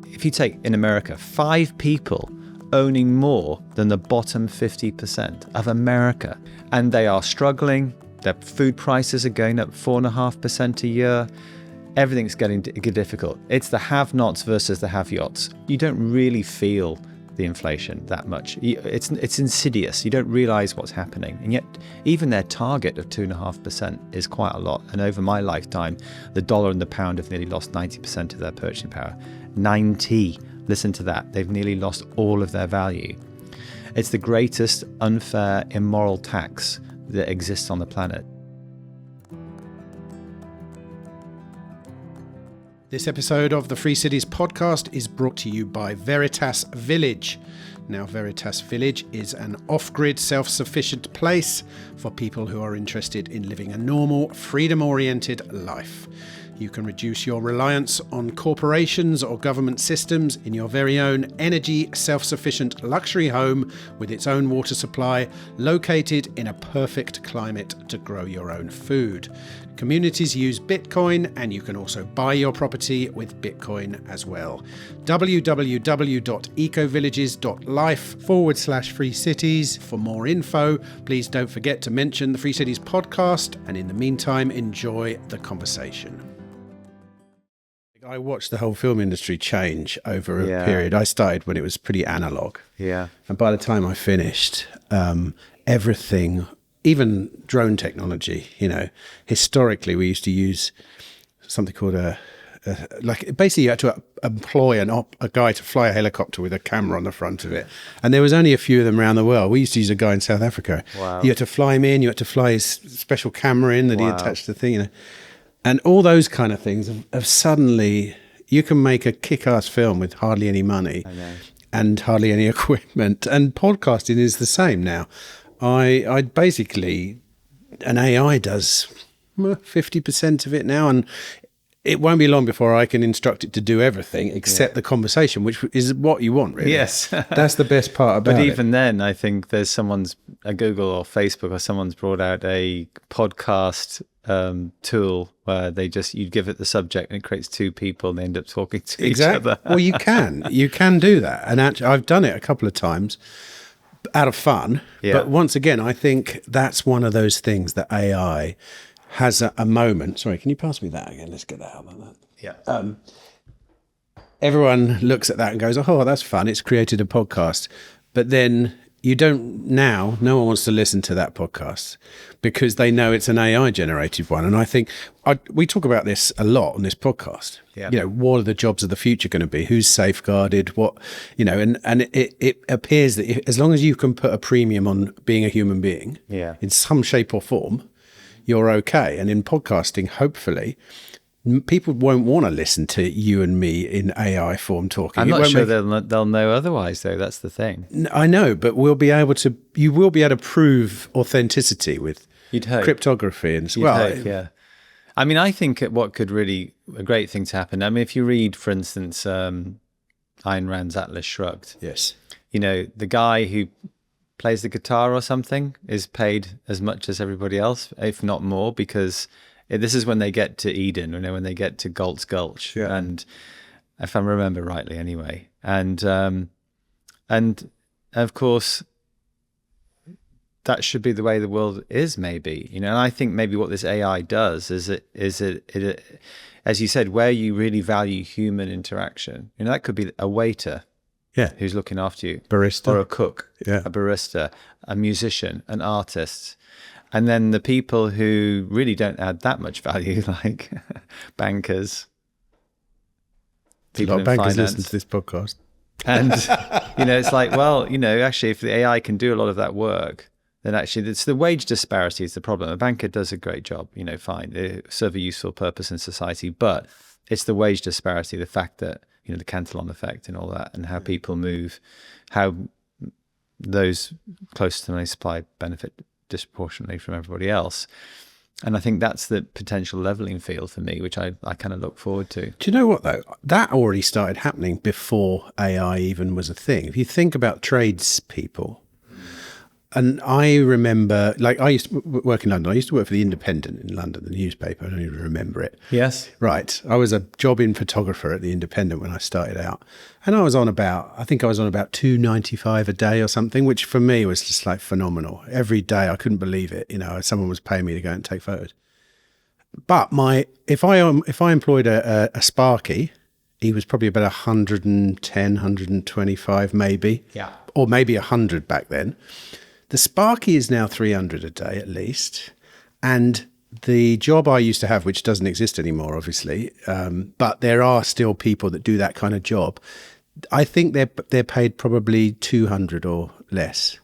If you take in America, 5 people owning more than the bottom 50% of America, and they are struggling. Their food prices are going up 4.5% a year. Everything's getting difficult. It's the have-nots versus the have-yots. You don't really feel the inflation that much. It's insidious. You don't realize what's happening. And yet, even their target of 2.5% is quite a lot. And over my lifetime, the dollar and the pound have nearly lost 90% of their purchasing power. 90. Listen to that. They've nearly lost all of their value. It's the greatest unfair, immoral tax that exists on the planet. This episode of the Free Cities podcast is brought to you by Veritas Village. Now, Veritas Village is an off-grid, self-sufficient place for people who are interested in living a normal, freedom-oriented life. You can reduce your reliance on corporations or government systems in your very own energy self-sufficient luxury home with its own water supply, located in a perfect climate to grow your own food. Communities use Bitcoin, and you can also buy your property with Bitcoin as well. www.ecovillages.life/free cities. For more info, please don't forget to mention the Free Cities podcast, and in the meantime, enjoy the conversation. I watched the whole film industry change over a period. I started when it was pretty analog. Yeah. And by the time I finished, everything, even drone technology, historically we used to use something called basically you had to employ a guy to fly a helicopter with a camera on the front of it. And there was only a few of them around the world. We used to use a guy in South Africa. Wow. You had to fly him in, you had to fly his special camera in that he attached to the thing, And all those kind of things have suddenly, you can make a kick-ass film with hardly any money and hardly any equipment. And podcasting is the same now. I basically, an AI does 50% of it now, and it won't be long before I can instruct it to do everything except the conversation, which is what you want, really. Yes. That's the best part about it. But even then, I think there's a Google or Facebook or someone's brought out a podcast tool where you give it the subject and it creates 2 people and they end up talking to each other. Well, you can do that. And actually, I've done it a couple of times out of fun. Yeah. But once again, I think that's one of those things that AI has a moment. Sorry, can you pass me that again? Let's get that out like that. Yeah. Everyone looks at that and goes, oh, that's fun. It's created a podcast. But then no one wants to listen to that podcast because they know it's an AI generated one. And I think we talk about this a lot on this podcast. Yeah. What are the jobs of the future going to be? Who's safeguarded? And it appears that as long as you can put a premium on being a human being in some shape or form, you're okay. And in podcasting, hopefully, people won't want to listen to you and me in AI form talking. I'm not sure they'll know otherwise, though. That's the thing. I know, but you will be able to prove authenticity with cryptography and Hope, yeah. I mean, I think what could really a great thing to happen. I mean, if you read, for instance, Ayn Rand's Atlas Shrugged. Yes. The guy who plays the guitar or something is paid as much as everybody else, if not more, because this is when they get to Eden, when they get to Galt's Gulch, and if I remember rightly, anyway. And of course, that should be the way the world is, maybe. And I think maybe what this AI does is it, as you said, where you really value human interaction. That could be a waiter, who's looking after you, barista, or a cook, a barista, a musician, an artist. And then the people who really don't add that much value, like bankers. A lot of bankers listen to this podcast. And, it's like, well, actually, if the AI can do a lot of that work, then actually it's the wage disparity is the problem. A banker does a great job, fine. They serve a useful purpose in society. But it's the wage disparity, the fact that, the Cantillon effect and all that, and how people move, how those close to money supply benefit disproportionately from everybody else. And I think that's the potential leveling field for me, which I kind of look forward to. Do you know what, though? That already started happening before AI even was a thing. If you think about tradespeople, And I remember, like, I used to work in London. I used to work for the Independent in London, the newspaper. I don't even remember it. Yes. Right. I was a job-in photographer at the Independent when I started out. And I think I was on about $2.95 a day or something, which for me was just like phenomenal. Every day, I couldn't believe it. Someone was paying me to go and take photos. But if I employed a Sparky, he was probably about 110, 125 maybe. Yeah. Or maybe 100 back then. The Sparky is now 300 a day at least. And the job I used to have, which doesn't exist anymore, obviously, but there are still people that do that kind of job. I think they're paid probably 200 or less.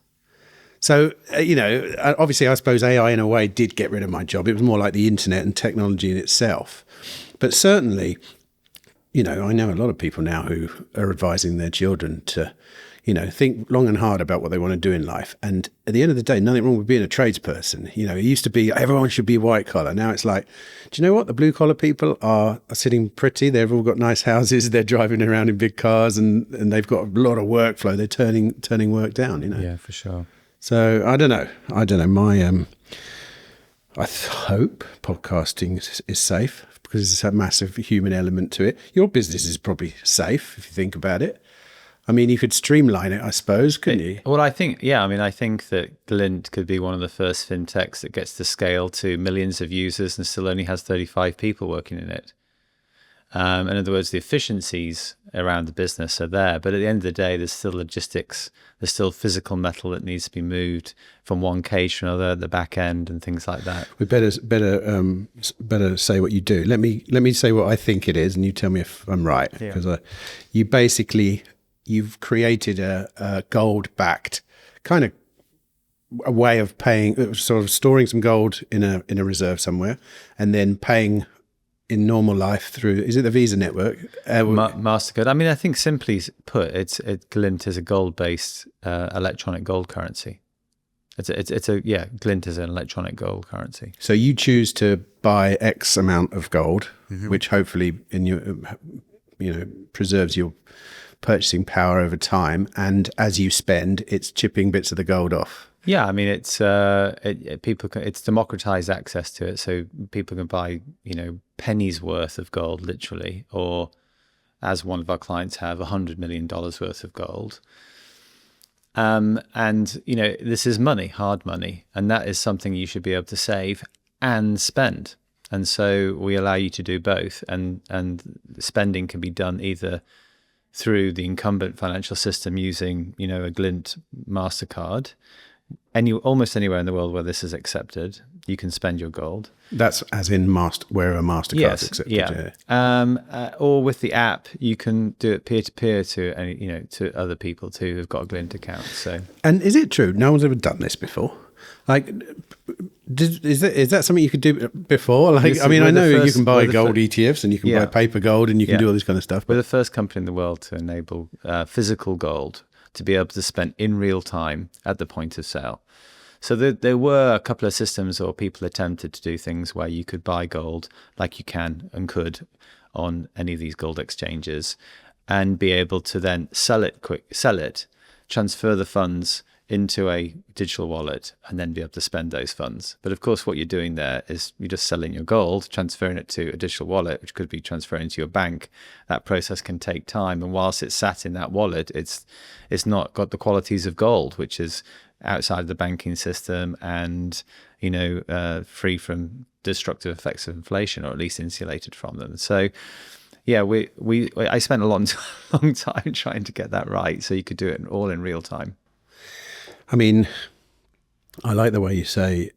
So, obviously, I suppose AI in a way did get rid of my job. It was more like the internet and technology in itself. But certainly, I know a lot of people now who are advising their children to, think long and hard about what they want to do in life. And at the end of the day, nothing wrong with being a tradesperson. It used to be everyone should be white collar. Now it's like, do you know what? The blue collar people are sitting pretty. They've all got nice houses. They're driving around in big cars and they've got a lot of workflow. They're turning work down, Yeah, for sure. So I don't know. I hope podcasting is safe because it's a massive human element to it. Your business is probably safe if you think about it. I mean, you could streamline it, I suppose, couldn't you? Well, I think that Glint could be one of the first fintechs that gets to scale to millions of users and still only has 35 people working in it. In other words, the efficiencies around the business are there, but at the end of the day, there's still logistics, there's still physical metal that needs to be moved from one cage to another at the back end and things like that. We better say what you do. Let me say what I think it is, and you tell me if I'm right. Because you've created a gold-backed kind of a way of paying, sort of storing some gold in a reserve somewhere, and then paying in normal life through, is it the Visa network? MasterCard. I mean, I think simply put, Glint is a gold-based electronic gold currency. Glint is an electronic gold currency. So you choose to buy X amount of gold, which hopefully preserves your purchasing power over time, and as you spend, it's chipping bits of the gold off. Yeah, I mean, it's democratized access to it, so people can buy pennies worth of gold, literally, or as one of our clients have, $100 million worth of gold. And this is money, hard money, and that is something you should be able to save and spend. And so we allow you to do both, and spending can be done either through the incumbent financial system using a Glint MasterCard. Almost anywhere in the world where this is accepted, you can spend your gold. That's as in where a MasterCard is accepted. Yeah. Or with the app, you can do it peer to peer to other people too who've got a Glint account. So. And is it true? No one's ever done this before. Like, is that something you could do before? Like, I know you can buy gold ETFs and you can buy paper gold and you can do all this kind of stuff. We're the first company in the world to enable physical gold to be able to spend in real time at the point of sale. So there were a couple of systems or people attempted to do things where you could buy gold like you can and could on any of these gold exchanges and be able to then sell it, transfer the funds into a digital wallet and then be able to spend those funds. But of course, what you're doing there is you're just selling your gold, transferring it to a digital wallet, which could be transferring to your bank. That process can take time. And whilst it's sat in that wallet, it's not got the qualities of gold, which is outside the banking system and, free from destructive effects of inflation, or at least insulated from them. So yeah, I spent a long time trying to get that right. So you could do it all in real time. I mean, I like the way you say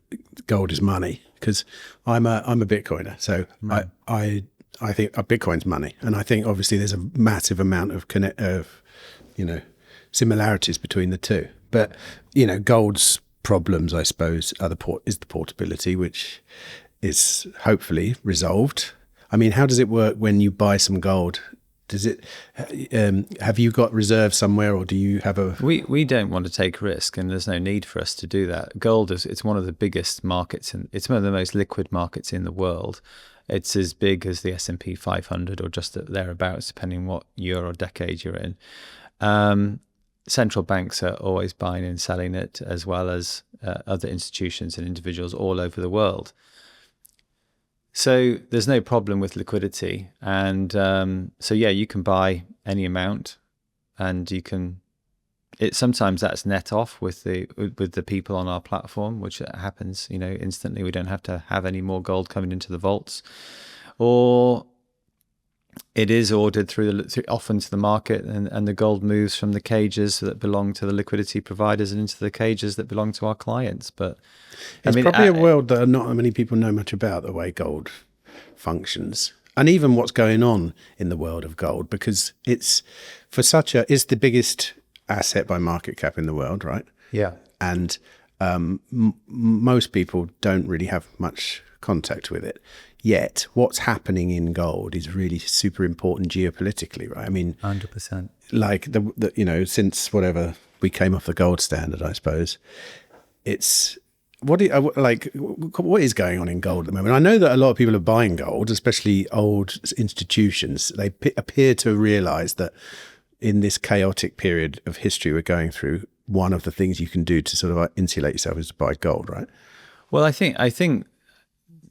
gold is money, because I'm a Bitcoiner. So I think Bitcoin's money, and I think obviously there's a massive amount of similarities between the two. But gold's problems, I suppose, is the portability, which is hopefully resolved. I mean, how does it work when you buy some gold? Does it? Have you got reserves somewhere, or do you have a? We don't want to take risk, and there's no need for us to do that. Gold it's one of the biggest markets, and it's one of the most liquid markets in the world. It's as big as the S&P 500, or just thereabouts, depending what year or decade you're in. central banks are always buying and selling it, as well as other institutions and individuals all over the world. So there's no problem with liquidity. And so, yeah, you can buy any amount, and you can, sometimes that's net off with the people on our platform, which happens, instantly. We don't have to have any more gold coming into the vaults, or it is ordered often to the market, and the gold moves from the cages that belong to the liquidity providers and into the cages that belong to our clients. But it's probably a world that not many people know much about, the way gold functions, and even what's going on in the world of gold, because it's the biggest asset by market cap in the world, right? Yeah. And most people don't really have much contact with it. Yet what's happening in gold is really super important geopolitically, right? I mean, 100%. Like since whatever we came off the gold standard, I suppose, it's what is going on in gold at the moment? I know that a lot of people are buying gold, especially old institutions. They appear to realize that in this chaotic period of history we're going through, one of the things you can do to sort of insulate yourself is to buy gold, right? Well, I think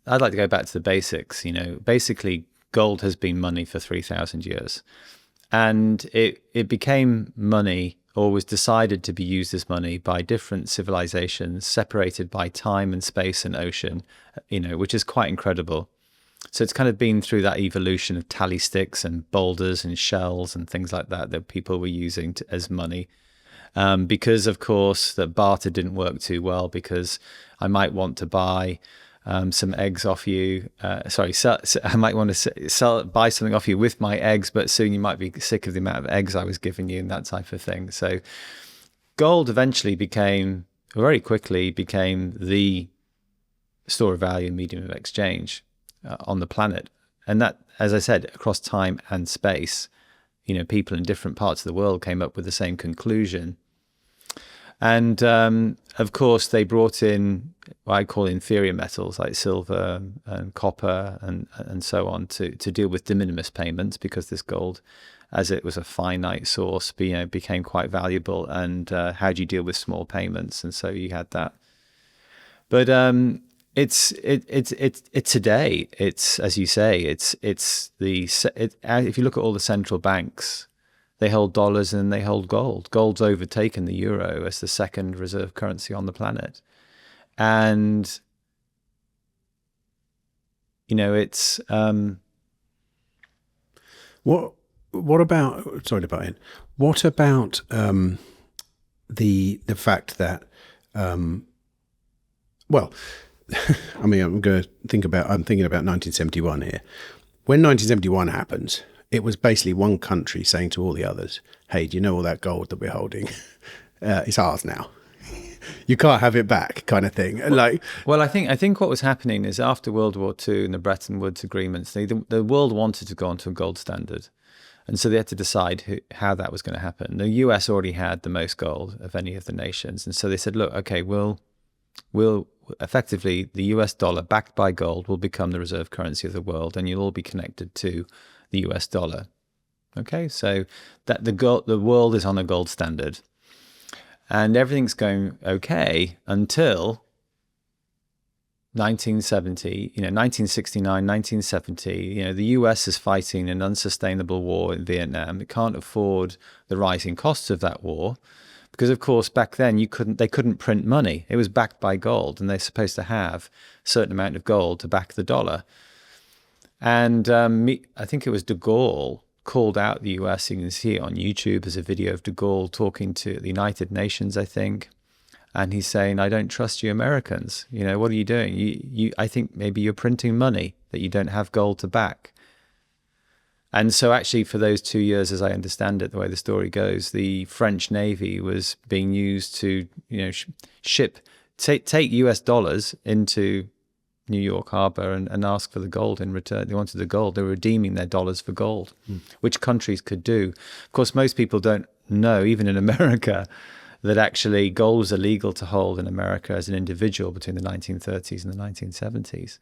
I'd like to go back to the basics. Basically, gold has been money for 3,000 years, and it became money, or was decided to be used as money, by different civilizations separated by time and space and ocean, which is quite incredible. So it's kind of been through that evolution of tally sticks and boulders and shells and things like that people were using as money. Because, of course, that barter didn't work too well, because I might want to buy some eggs off you. I might want to buy something off you with my eggs, but soon you might be sick of the amount of eggs I was giving you, and that type of thing. So gold eventually very quickly became the store of value and medium of exchange on the planet. And that, as I said, across time and space, people in different parts of the world came up with the same conclusion. And of course, they brought in what I call inferior metals like silver and copper and so on to deal with de minimis payments, because this gold, as it was a finite source, became quite valuable. And how do you deal with small payments? And so you had that. But it's today. It's, as you say, if you look at all the central banks, they hold dollars and they hold gold. Gold's overtaken the euro as the second reserve currency on the planet. And, it's... What about, sorry to butt in, what about the fact that, well, I mean, I'm thinking about 1971 here. When 1971 happened, it was basically one country saying to all the others, hey, do you know all that gold that we're holding? It's ours now. You can't have it back, kind of thing. Well, I think what was happening is, after World War II and the Bretton Woods agreements, the world wanted to go onto a gold standard. And so they had to decide how that was going to happen. The US already had the most gold of any of the nations. And so they said, look, okay, we'll effectively, the US dollar backed by gold will become the reserve currency of the world, and you'll all be connected to the US dollar. Okay, so that the world is on a gold standard, and everything's going okay until 1970, 1969, 1970. The US is fighting an unsustainable war in Vietnam. It can't afford the rising costs of that war, because, of course, back then they couldn't print money. It was backed by gold, and they're supposed to have a certain amount of gold to back the dollar. And I think it was de Gaulle called out the US. You can see it on YouTube as a video of de Gaulle talking to the United Nations, I think. And he's saying, I don't trust you Americans. What are you doing? I think maybe you're printing money that you don't have gold to back. And so actually for those 2 years, as I understand it, the way the story goes, the French Navy was being used to, take US dollars into New York Harbor and ask for the gold in return. They wanted the gold. They were redeeming their dollars for gold, which countries could do. Of course, most people don't know, even in America, that actually gold was illegal to hold in America as an individual between the 1930s and the 1970s.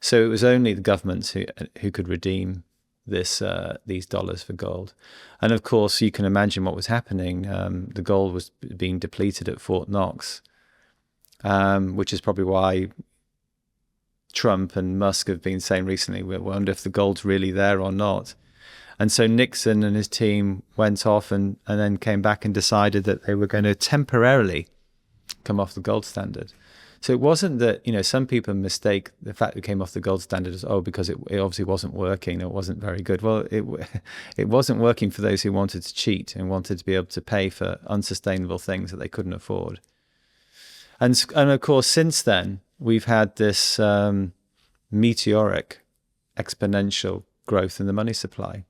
So it was only the governments who could redeem these dollars for gold. And of course, you can imagine what was happening. The gold was being depleted at Fort Knox, which is probably why Trump and Musk have been saying recently, we wonder if the gold's really there or not. And so Nixon and his team went off and then came back and decided that they were going to temporarily come off the gold standard. So it wasn't that, some people mistake the fact that it came off the gold standard as, because it obviously wasn't working, it wasn't very good. Well, it wasn't working for those who wanted to cheat and wanted to be able to pay for unsustainable things that they couldn't afford. And of course, since then, we've had this meteoric, exponential growth in the money supply.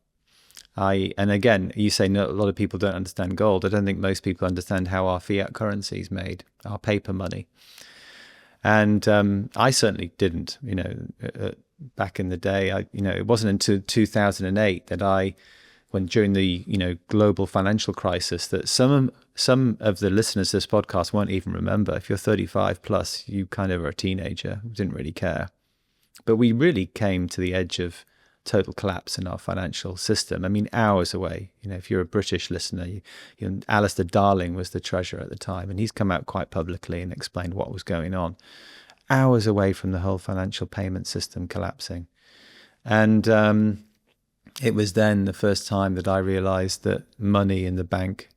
And again, you say a lot of people don't understand gold. I don't think most people understand how our fiat currency is made, our paper money. And I certainly didn't, back in the day. It wasn't until 2008 that during the global financial crisis, that some of the listeners to this podcast won't even remember. If you're 35 plus, you kind of are a teenager, didn't really care. But we really came to the edge of total collapse in our financial system. I mean, hours away. If you're a British listener, Alistair Darling was the treasurer at the time, and he's come out quite publicly and explained what was going on. Hours away from the whole financial payment system collapsing. And it was then the first time that I realized that money in the bank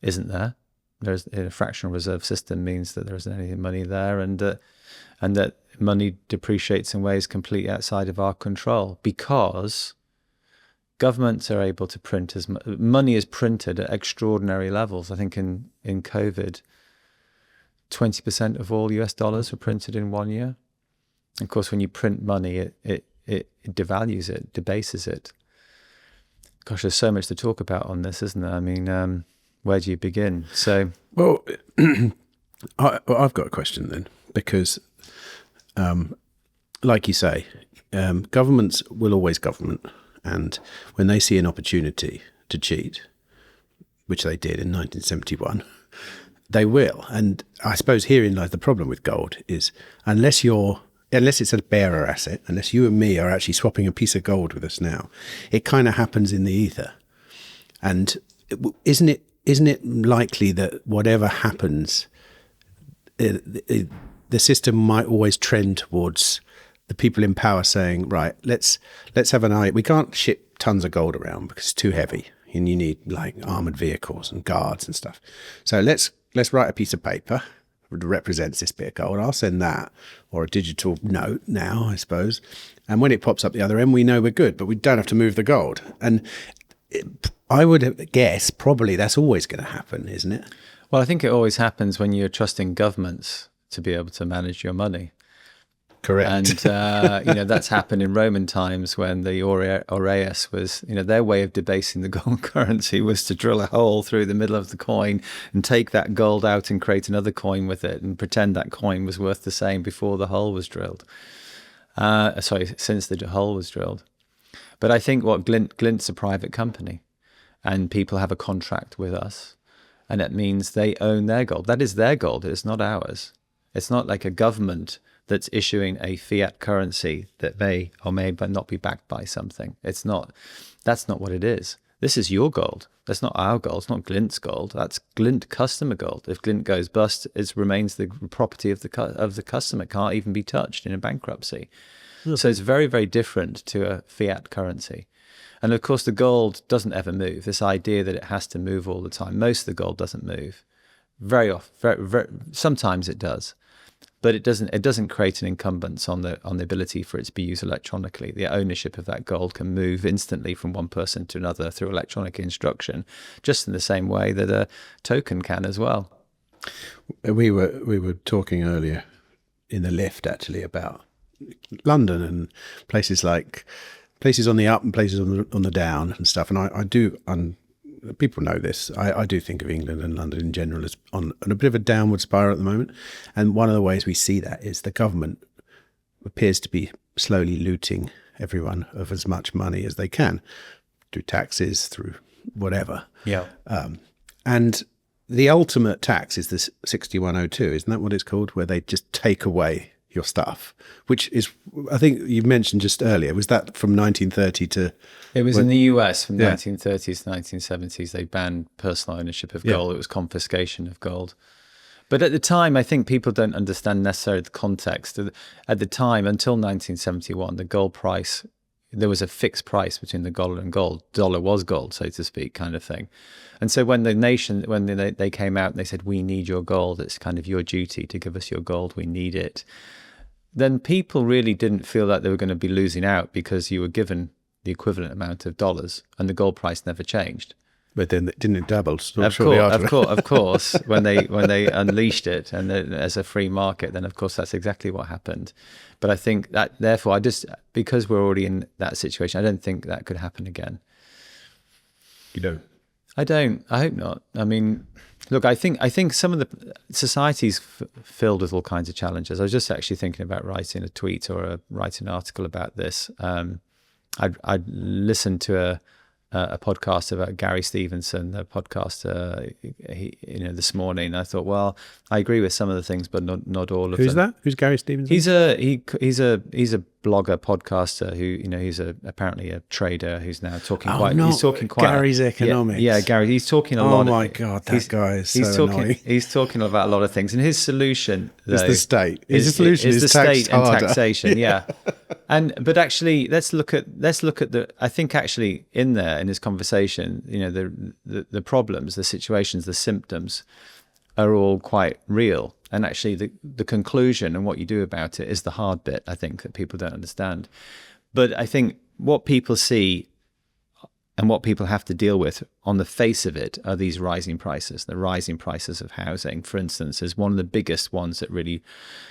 isn't there. There's a fractional reserve system means that there isn't any money there, and that money depreciates in ways completely outside of our control, because governments are able to print money is printed at extraordinary levels. I think in COVID, 20% of all US dollars were printed in 1 year. Of course, when you print money, it devalues it, debases it. Gosh, there's so much to talk about on this, isn't there? I mean, where do you begin? So, well, I've got a question then, because, like you say, governments will always government, and when they see an opportunity to cheat, which they did in 1971, they will. And I suppose herein lies the problem with gold is unless it's a bearer asset, unless you and me are actually swapping a piece of gold with us now, it kind of happens in the ether. And isn't it likely that whatever happens, the system might always trend towards the people in power saying, right, let's have an eye. We can't ship tons of gold around because it's too heavy, and you need like armored vehicles and guards and stuff. So let's write a piece of paper that represents this bit of gold. I'll send that, or a digital note now, I suppose. And when it pops up the other end, we know we're good, but we don't have to move the gold. And I would guess probably that's always going to happen, isn't it? Well, I think it always happens when you're trusting governments to be able to manage your money. Correct. And, that's happened in Roman times when the aureus was, their way of debasing the gold currency was to drill a hole through the middle of the coin and take that gold out and create another coin with it and pretend that coin was worth the same before the hole was drilled. Since the hole was drilled. But I think Glint's a private company, and people have a contract with us, and it means they own their gold. That is their gold. It's not ours. It's not like a government that's issuing a fiat currency that may or may not be backed by something. That's not what it is. This is your gold. That's not our gold. It's not Glint's gold. That's Glint customer gold. If Glint goes bust, it remains the property of the customer. It can't even be touched in a bankruptcy. Yeah. So it's very, very different to a fiat currency. And of course, the gold doesn't ever move. This idea that it has to move all the time. Most of the gold doesn't move. Very often, sometimes it does. But it doesn't create an incumbence on the ability for it to be used electronically. The ownership of that gold can move instantly from one person to another through electronic instruction, just in the same way that a token can as well. We were talking earlier in the lift actually about London and places on the up and places on the down and stuff. And I do. People know this. I do think of England and London in general as on a bit of a downward spiral at the moment. And one of the ways we see that is the government appears to be slowly looting everyone of as much money as they can through taxes, through whatever. Yeah. And the ultimate tax is this 6102, isn't that what it's called? Where they just take away your stuff, which is, I think you mentioned just earlier, was that from 1930 to... It was in the US from 1930s to 1970s. They banned personal ownership of gold. It was confiscation of gold. But at the time, I think people don't understand necessarily the context. At the time, until 1971, the gold price, there was a fixed price between the dollar and gold. Dollar was gold, so to speak, kind of thing. And so when they came out and they said, we need your gold, it's kind of your duty to give us your gold, we need it, then people really didn't feel that they were going to be losing out because you were given the equivalent amount of dollars and the gold price never changed. But then didn't it double? Of course, when they unleashed it and as a free market, then of course that's exactly what happened. But I think that therefore, because we're already in that situation, I don't think that could happen again. You don't? I don't. I hope not. I mean, look, I think some of the society's filled with all kinds of challenges. I was just actually thinking about writing a tweet or writing an article about this. I'd listened to a podcast about Gary Stevenson, the podcaster, this morning. I thought, well, I agree with some of the things, but not all of them. Who's that? Who's Gary Stevenson? He's a blogger, podcaster who he's apparently a trader who's now talking he's talking quite Gary's economics. Yeah, Gary. He's talking a lot. Oh my God, that guy is so annoying. He's talking about a lot of things, and his solution is the state. His solution is the tax state and harder. taxation. Yeah. But actually, let's look at I think actually in his conversation, the problems, the situations, the symptoms are all quite real. And actually the conclusion and what you do about it is the hard bit, I think, that people don't understand. But I think what people see and what people have to deal with on the face of it are these rising prices. The rising prices of housing, for instance, is one of the biggest ones that really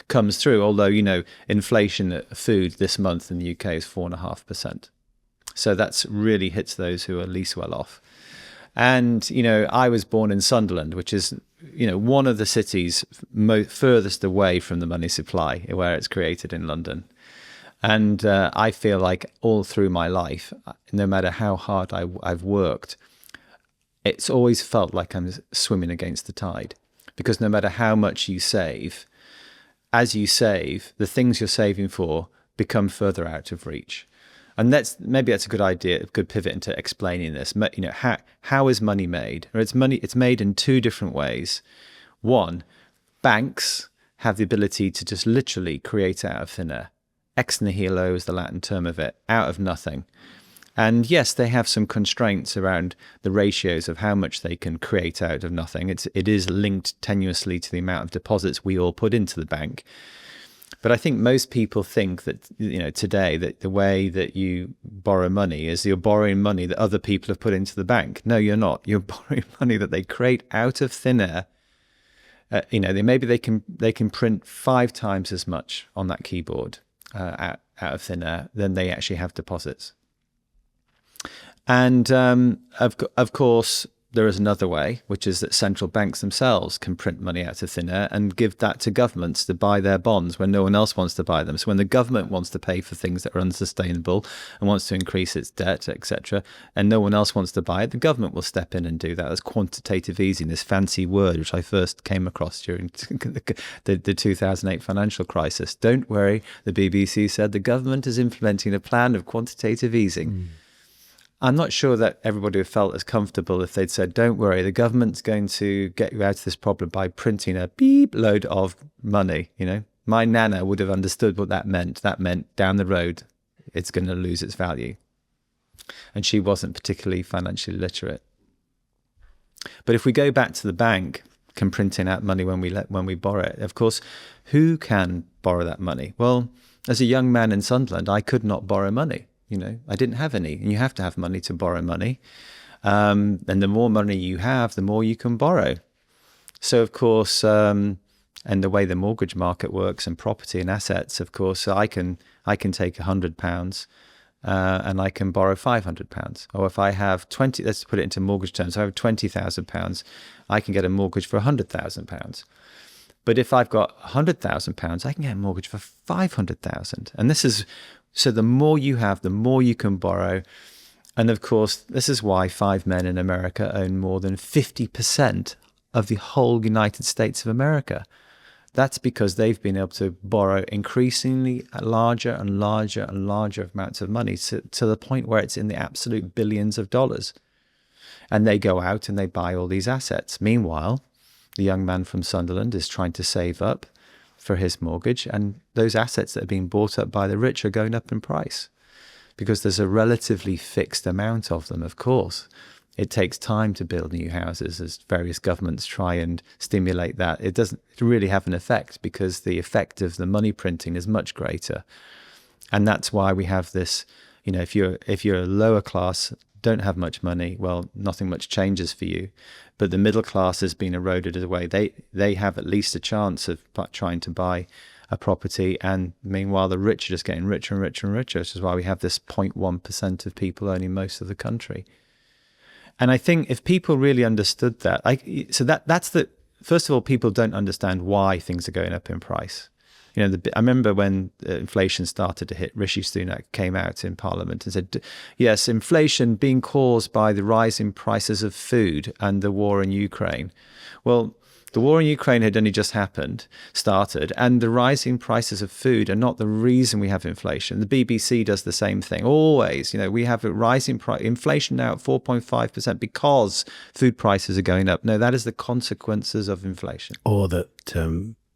comes through. Although, inflation at food this month in the UK is 4.5%. So that's really hits those who are least well off. And, I was born in Sunderland, which is, one of the cities furthest away from the money supply where it's created in London. And I feel like all through my life, no matter how hard I've worked, it's always felt like I'm swimming against the tide. Because no matter how much you save, as you save, the things you're saving for become further out of reach. And maybe that's a good idea, a good pivot into explaining this. How is money made? It's made in two different ways. One, banks have the ability to just literally create out of thin air. Ex nihilo is the Latin term of it, out of nothing. And yes, they have some constraints around the ratios of how much they can create out of nothing. It is linked tenuously to the amount of deposits we all put into the bank. But I think most people think that, today, that the way that you borrow money is you're borrowing money that other people have put into the bank. No, you're not. You're borrowing money that they create out of thin air. They can print 5 times as much on that keyboard out of thin air than they actually have deposits. And of course, there is another way, which is that central banks themselves can print money out of thin air and give that to governments to buy their bonds when no one else wants to buy them. So when the government wants to pay for things that are unsustainable and wants to increase its debt, etc., and no one else wants to buy it, the government will step in and do that. That's quantitative easing, this fancy word which I first came across during the 2008 financial crisis. Don't worry, the BBC said the government is implementing a plan of quantitative easing. I'm not sure that everybody would have felt as comfortable if they'd said, don't worry, the government's going to get you out of this problem by printing a beep load of money. My nana would have understood what that meant. That meant down the road, it's going to lose its value. And she wasn't particularly financially literate. But if we go back to the bank, can printing out money when we borrow it, of course, who can borrow that money? Well, as a young man in Sunderland, I could not borrow money. I didn't have any, and you have to have money to borrow money. And the more money you have, the more you can borrow. So, of course, and the way the mortgage market works and property and assets, of course, I can take £100 and I can borrow £500. Or if I have let's put it into mortgage terms, I have £20,000, I can get a mortgage for £100,000. But if I've got £100,000, I can get a mortgage for £500,000. And this is... So the more you have, the more you can borrow. And of course, this is why 5 men in America own more than 50% of the whole United States of America. That's because they've been able to borrow increasingly larger and larger and larger amounts of money to the point where it's in the absolute billions of dollars. And they go out and they buy all these assets. Meanwhile, the young man from Sunderland is trying to save up for his mortgage, and those assets that are being bought up by the rich are going up in price because there's a relatively fixed amount of them, of course. It takes time to build new houses as various governments try and stimulate that. It doesn't really have an effect because the effect of the money printing is much greater. And that's why we have this, if you're a lower class, don't have much money, well, nothing much changes for you. But the middle class has been eroded away. They have at least a chance of trying to buy a property, and meanwhile the rich are just getting richer and richer and richer, which is why we have this 0.1% of people owning most of the country. And I think if people really understood that, first of all, people don't understand why things are going up in price. I remember when inflation started to hit, Rishi Sunak came out in Parliament and said, yes, inflation being caused by the rising prices of food and the war in Ukraine. Well, the war in Ukraine had only just started, and the rising prices of food are not the reason we have inflation. The BBC does the same thing. Always, we have a rising inflation now at 4.5% because food prices are going up. No, that is the consequences of inflation. Or that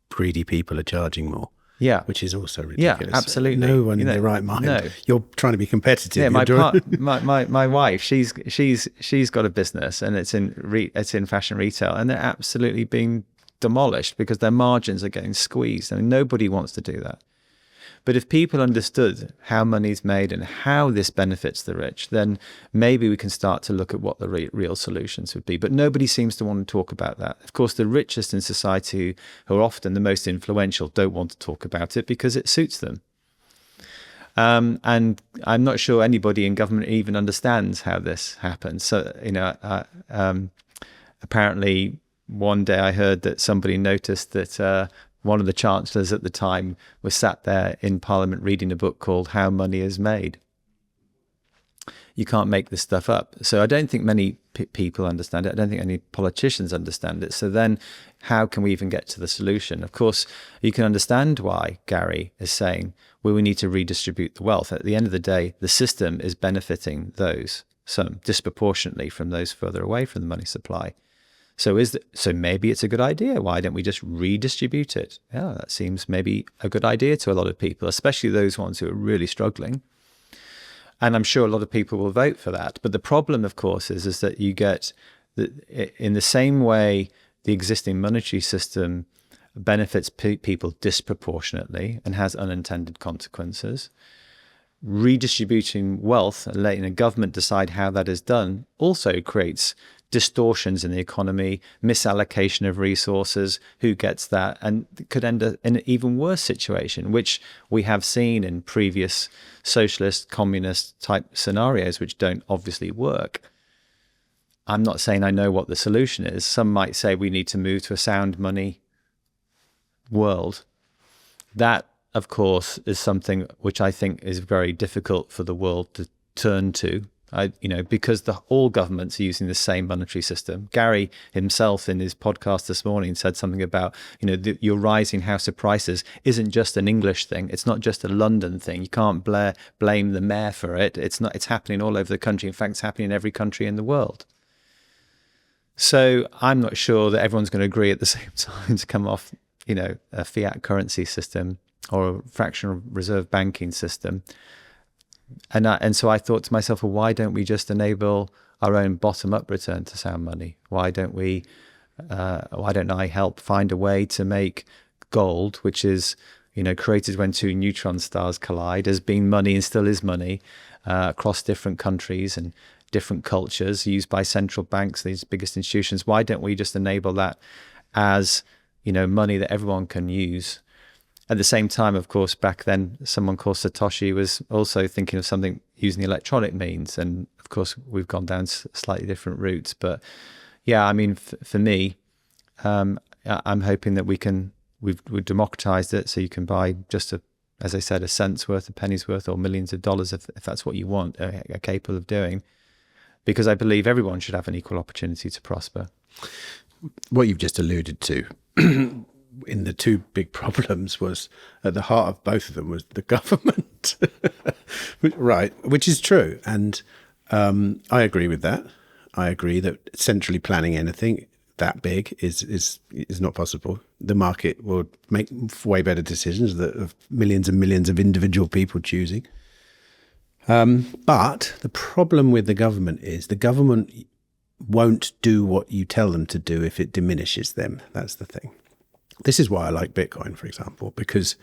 greedy people are charging more. Yeah, which is also ridiculous. Yeah, absolutely. No one in their right mind. No. You're trying to be competitive. Yeah, my wife, she's got a business, and it's in fashion retail, and they're absolutely being demolished because their margins are getting squeezed. I mean, nobody wants to do that. But if people understood how money's made and how this benefits the rich, then maybe we can start to look at what the real solutions would be. But nobody seems to want to talk about that. Of course, the richest in society, who are often the most influential, don't want to talk about it because it suits them. And I'm not sure anybody in government even understands how this happens. So, apparently one day I heard that somebody noticed that one of the chancellors at the time was sat there in Parliament reading a book called How Money is Made. You can't make this stuff up. So I don't think many people understand it. I don't think any politicians understand it. So then how can we even get to the solution? Of course, you can understand why Gary is saying, well, we need to redistribute the wealth. At the end of the day, the system is benefiting some disproportionately from those further away from the money supply. So maybe it's a good idea. Why don't we just redistribute it? Yeah, that seems maybe a good idea to a lot of people, especially those ones who are really struggling. And I'm sure a lot of people will vote for that. But the problem, of course, is that you get, in the same way the existing monetary system benefits people disproportionately and has unintended consequences, redistributing wealth and letting a government decide how that is done also creates distortions in the economy, misallocation of resources, who gets that, and could end up in an even worse situation, which we have seen in previous socialist, communist type scenarios, which don't obviously work. I'm not saying I know what the solution is. Some might say we need to move to a sound money world. That, of course, is something which I think is very difficult for the world to turn to. Because all governments are using the same monetary system. Gary himself in his podcast this morning said something about, your rising house of prices isn't just an English thing. It's not just a London thing. You can't blame the mayor for it. It's happening all over the country. In fact, it's happening in every country in the world. So I'm not sure that everyone's going to agree at the same time to come off, a fiat currency system or a fractional reserve banking system. And so I thought to myself, well, why don't we just enable our own bottom-up return to sound money? Why don't I help find a way to make gold, which is, created when two neutron stars collide, has been money and still is money across different countries and different cultures, used by central banks, these biggest institutions. Why don't we just enable that as, money that everyone can use? At the same time, of course, back then, someone called Satoshi was also thinking of something using the electronic means. And of course, we've gone down slightly different routes. But yeah, I mean, for me, I'm hoping that we've democratized it so you can buy just as I said, a cent's worth, a penny's worth, or millions of dollars if that's what you want, are capable of doing. Because I believe everyone should have an equal opportunity to prosper. What you've just alluded to, in the two big problems was at the heart of both of them was the government, right? Which is true, and I agree with that. I agree that centrally planning anything that big is not possible. The market will make way better decisions that of millions and millions of individual people choosing. But the problem with the government is the government won't do what you tell them to do if it diminishes them. That's the thing. This is why I like Bitcoin, for example, because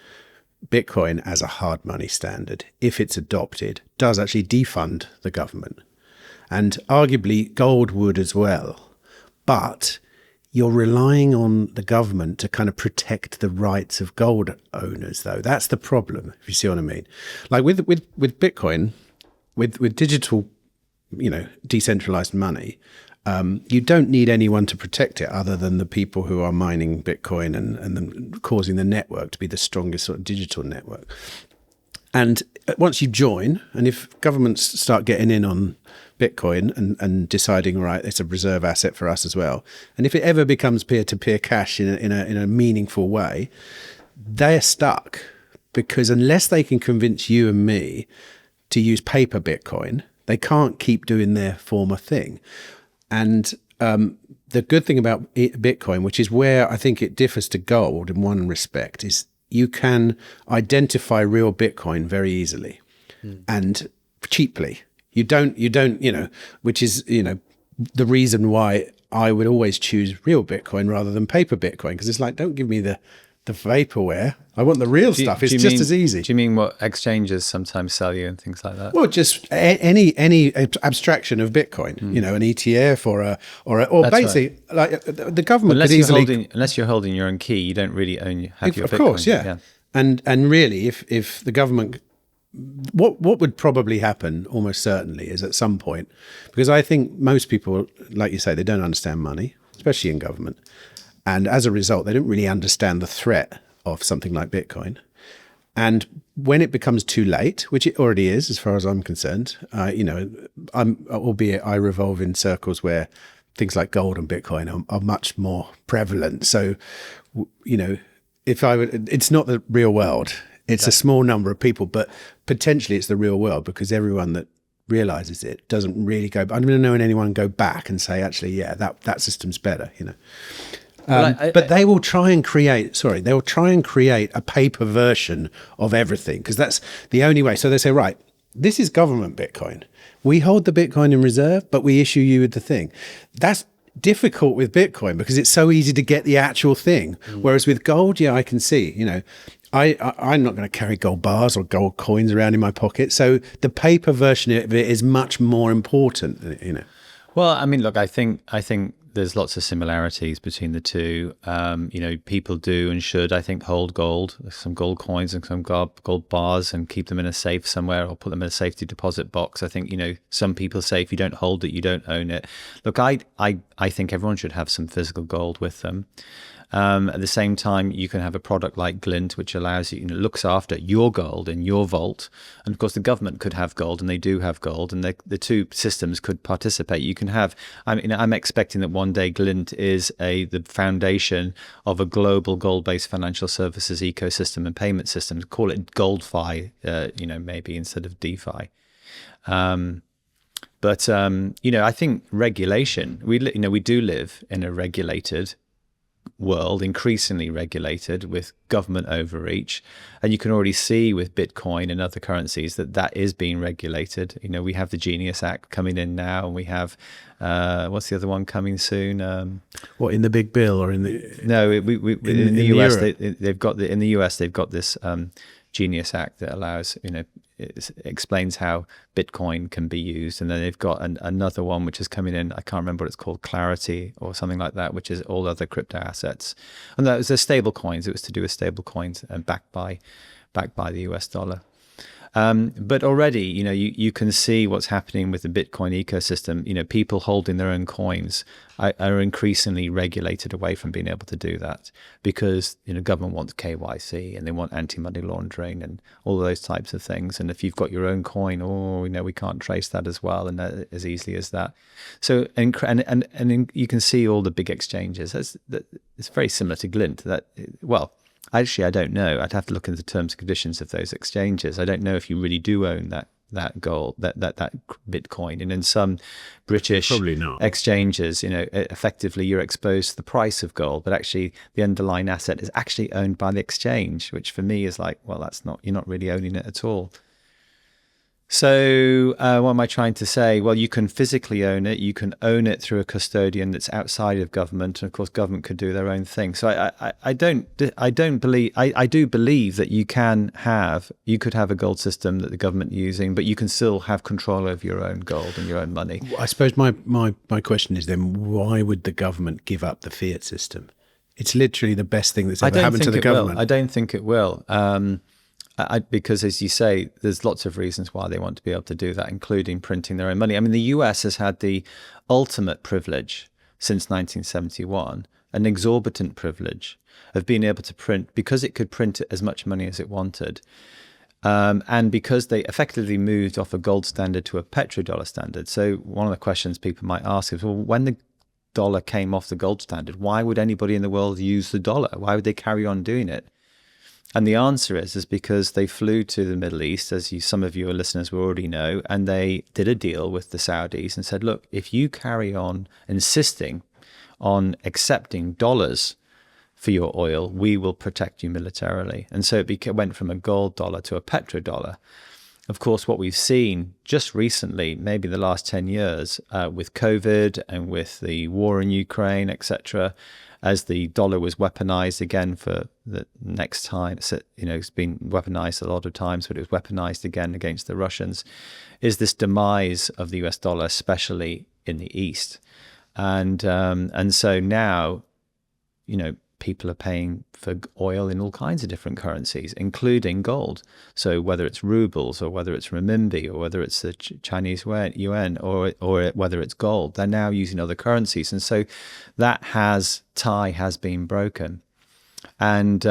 Bitcoin as a hard money standard, if it's adopted, does actually defund the government. And arguably gold would as well. But you're relying on the government to kind of protect the rights of gold owners, though. That's the problem, if you see what I mean. Like with Bitcoin, with digital, decentralized money, you don't need anyone to protect it other than the people who are mining Bitcoin and then causing the network to be the strongest sort of digital network. And once you join, and if governments start getting in on Bitcoin and deciding, right, it's a reserve asset for us as well, and if it ever becomes peer-to-peer cash in a meaningful way, they're stuck, because unless they can convince you and me to use paper Bitcoin, they can't keep doing their former thing. And the good thing about Bitcoin, which is where I think it differs to gold in one respect, is you can identify real Bitcoin very easily and cheaply. You don't, which is, the reason why I would always choose real Bitcoin rather than paper Bitcoin, because it's like, don't give me the vaporware. I want the real stuff. It's just as easy. Do you mean what exchanges sometimes sell you and things like that? Well, just any abstraction of Bitcoin, an ETF or basically right. Like the government unless could easily, unless you're holding your own key, you don't really have your Bitcoin. Of course, yeah. And really, if the government, what would probably happen almost certainly is at some point, because I think most people, like you say, they don't understand money, especially in government. And as a result, they don't really understand the threat of something like Bitcoin. And when it becomes too late, which it already is, as far as I'm concerned, albeit I revolve in circles where things like gold and Bitcoin are much more prevalent. So, it's not the real world. It's a small number of people, but potentially it's the real world, because everyone that realizes it doesn't really go. I don't know anyone go back and say, actually, yeah, that system's better. But they will try and create. They will try and create a paper version of everything, because that's the only way. So they say, right, this is government Bitcoin. We hold the Bitcoin in reserve, but we issue you with the thing. That's difficult with Bitcoin because it's so easy to get the actual thing. Whereas with gold, yeah, I can see. I'm not going to carry gold bars or gold coins around in my pocket. So the paper version of it is much more important. Well, I mean, look, I think there's lots of similarities between the two. People do and should, I think, hold gold, some gold coins and some gold bars, and keep them in a safe somewhere, or put them in a safety deposit box. I think, some people say if you don't hold it, you don't own it. Look, I think everyone should have some physical gold with them. At the same time, you can have a product like Glint, which allows you, looks after your gold in your vault. And of course, the government could have gold, and they do have gold, and the two systems could participate. You can have, I'm expecting that one day Glint is the foundation of a global gold-based financial services ecosystem and payment system. Call it GoldFi, maybe instead of DeFi. But I think regulation. We do live in a regulated world, increasingly regulated, with government overreach, and you can already see with Bitcoin and other currencies that is being regulated. We have the Genius Act coming in now, and we have what's the other one coming soon? In the big bill or in the in the US they've got in the US they've got this Genius Act that allows it explains how Bitcoin can be used, and then they've got another one which is coming in. I can't remember what it's called, Clarity or something like that, which is all other crypto assets. And that was the stable coins. It was to do with stable coins and backed by the US dollar. But already, you can see what's happening with the Bitcoin ecosystem. People holding their own coins are increasingly regulated away from being able to do that because, government wants KYC and they want anti-money laundering and all of those types of things. And if you've got your own coin, we can't trace that as well and as easily as that. So, and you can see all the big exchanges. It's very similar to Glint. Actually, I don't know. I'd have to look into the terms and conditions of those exchanges. I don't know if you really do own that gold, that Bitcoin. And in some British probably not exchanges, effectively you're exposed to the price of gold, but actually the underlying asset is actually owned by the exchange, which for me is like, well, you're not really owning it at all. So what am I trying to say? Well, you can physically own it. You can own it through a custodian that's outside of government. And of course, government could do their own thing. So I do believe that you could have a gold system that the government using, but you can still have control over your own gold and your own money. I suppose my question is then, why would the government give up the fiat system? It's literally the best thing that's ever happened to the government. I don't think it will. Because, as you say, there's lots of reasons why they want to be able to do that, including printing their own money. I mean, the US has had the ultimate privilege since 1971, an exorbitant privilege of being able to print, because it could print as much money as it wanted. And because they effectively moved off a gold standard to a petrodollar standard. So one of the questions people might ask is, well, when the dollar came off the gold standard, why would anybody in the world use the dollar? Why would they carry on doing it? And the answer is because they flew to the Middle East, as some of your listeners will already know, and they did a deal with the Saudis and said, look, if you carry on insisting on accepting dollars for your oil, we will protect you militarily. And so it went from a gold dollar to a petrodollar. Of course, what we've seen just recently, maybe the last 10 years, with COVID and with the war in Ukraine, etc., as the dollar was weaponized again for the next time, it's been weaponized a lot of times, but it was weaponized again against the Russians, is this demise of the US dollar, especially in the East. And so now, people are paying for oil in all kinds of different currencies, including gold. So whether it's rubles or whether it's renminbi or whether it's the Chinese yuan or whether it's gold, they're now using other currencies. And so that tie has been broken. And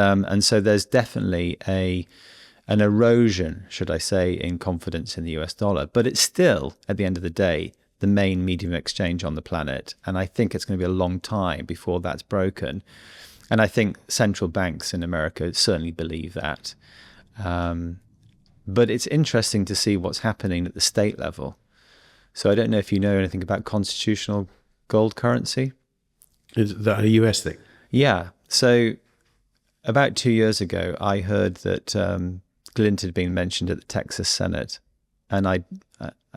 so there's definitely an erosion, should I say, in confidence in the US dollar. But it's still, at the end of the day, the main medium of exchange on the planet. And I think it's going to be a long time before that's broken. And I think central banks in America certainly believe that. But it's interesting to see what's happening at the state level. So I don't know if you know anything about constitutional gold currency. Is that a US thing? Yeah. So about 2 years ago, I heard that Glint had been mentioned at the Texas Senate. And I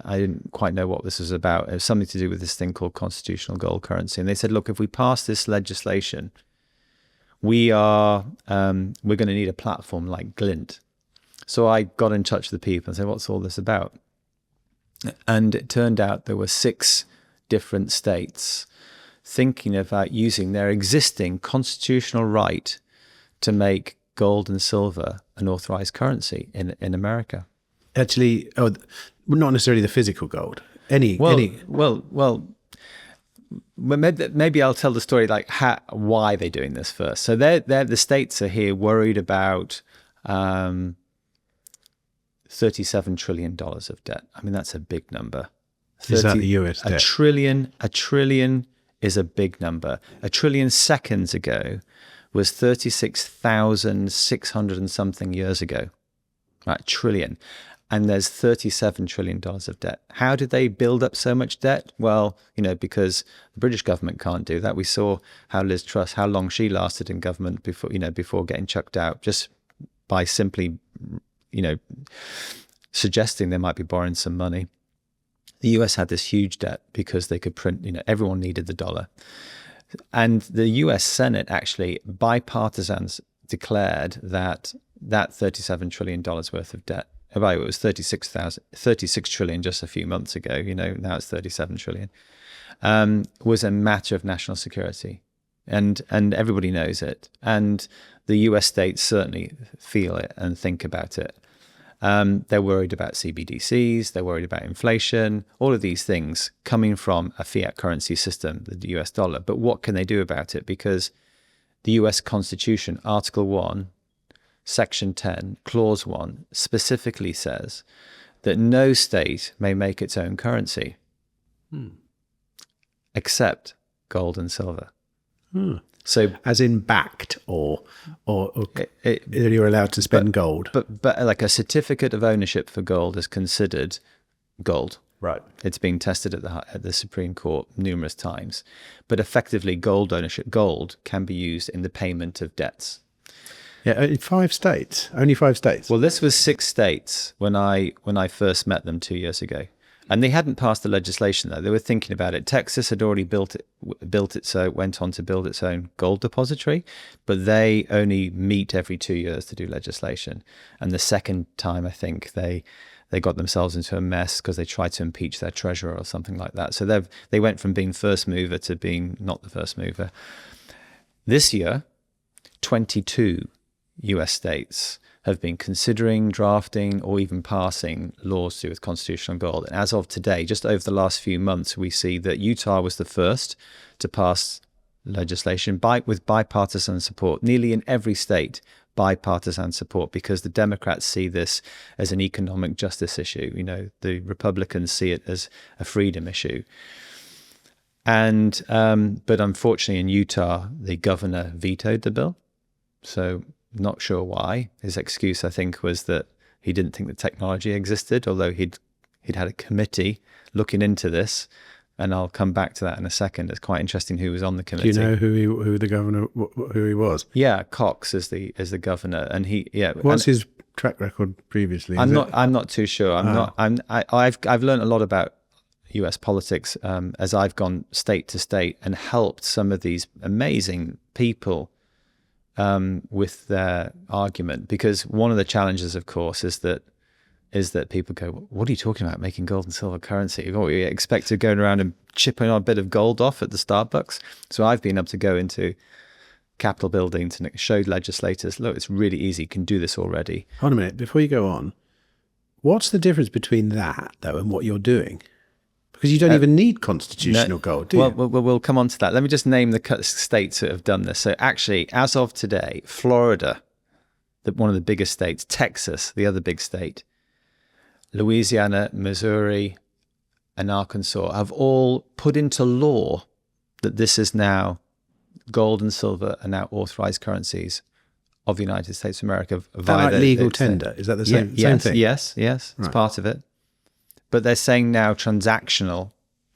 didn't quite know what this was about. It was something to do with this thing called constitutional gold currency. And they said, look, if we pass this legislation, we're going to need a platform like Glint. So I got in touch with the people and said, what's all this about? And it turned out there were 6 different states thinking about using their existing constitutional right to make gold and silver an authorized currency in America. Actually, not necessarily the physical gold. Maybe I'll tell the story like why they're doing this first. So the states are here worried about $37 trillion of debt. I mean, that's a big number. Is that the US debt? A trillion is a big number. A trillion seconds ago was 36,600 and something years ago. Right, trillion. And there's $37 trillion of debt. How did they build up so much debt? Well, because the British government can't do that. We saw how Liz Truss, how long she lasted in government before getting chucked out, just by simply, suggesting they might be borrowing some money. The US had this huge debt because they could print, everyone needed the dollar. And the US Senate actually, bipartisans, declared that $37 trillion worth of debt, it was 36 trillion just a few months ago, now it's 37 trillion, was a matter of national security. And everybody knows it. And the US states certainly feel it and think about it. They're worried about CBDCs, they're worried about inflation, all of these things coming from a fiat currency system, the US dollar. But what can they do about it? Because the US Constitution, Article 1, Section 10, Clause 1, specifically says that no state may make its own currency except gold and silver. So, as in backed, or you're allowed to spend gold. But like a certificate of ownership for gold is considered gold. Right. It's been tested at the Supreme Court numerous times. But effectively, gold ownership, gold can be used in the payment of debts. Yeah, in 5 states. Only 5 states. Well, this was 6 states when I first met them 2 years ago. And they hadn't passed the legislation, though. They were thinking about it. Texas had already built it, so it went on to build its own gold depository. But they only meet every 2 years to do legislation. And the second time, I think, they got themselves into a mess because they tried to impeach their treasurer or something like that. So they went from being first mover to being not the first mover. This year, 22 US states have been considering, drafting, or even passing laws to do with constitutional gold. And as of today, just over the last few months, we see that Utah was the first to pass legislation with bipartisan support. Nearly in every state, bipartisan support, because the Democrats see this as an economic justice issue. You know, the Republicans see it as a freedom issue. And but unfortunately, in Utah, the governor vetoed the bill. So not sure why. His excuse, I think, was that he didn't think the technology existed, although he'd had a committee looking into this. And I'll come back to that in a second. It's quite interesting who was on the committee. Do you know who the governor, who he was? Yeah, Cox is the governor, and What's his track record previously? I'm not too sure. I've learned a lot about US politics as I've gone state to state and helped some of these amazing people with their argument, because one of the challenges, of course, is that people go, what are you talking about, making gold and silver currency? Oh, you expect to go around and chipping a bit of gold off at the Starbucks? So I've been able to go into Capitol buildings and show legislators, look, it's really easy, you can do this already. Hold a minute, before you go on, what's the difference between that, though, and what you're doing? Because you don't even need constitutional gold, do you? Well, we'll come on to that. Let me just name the states that have done this. So actually, as of today, Florida, one of the biggest states, Texas, the other big state, Louisiana, Missouri, and Arkansas have all put into law that this is now gold and silver are now authorized currencies of the United States of America. Via like legal tender? Is that the same thing? Yes. It's part of it. But they're saying now transactional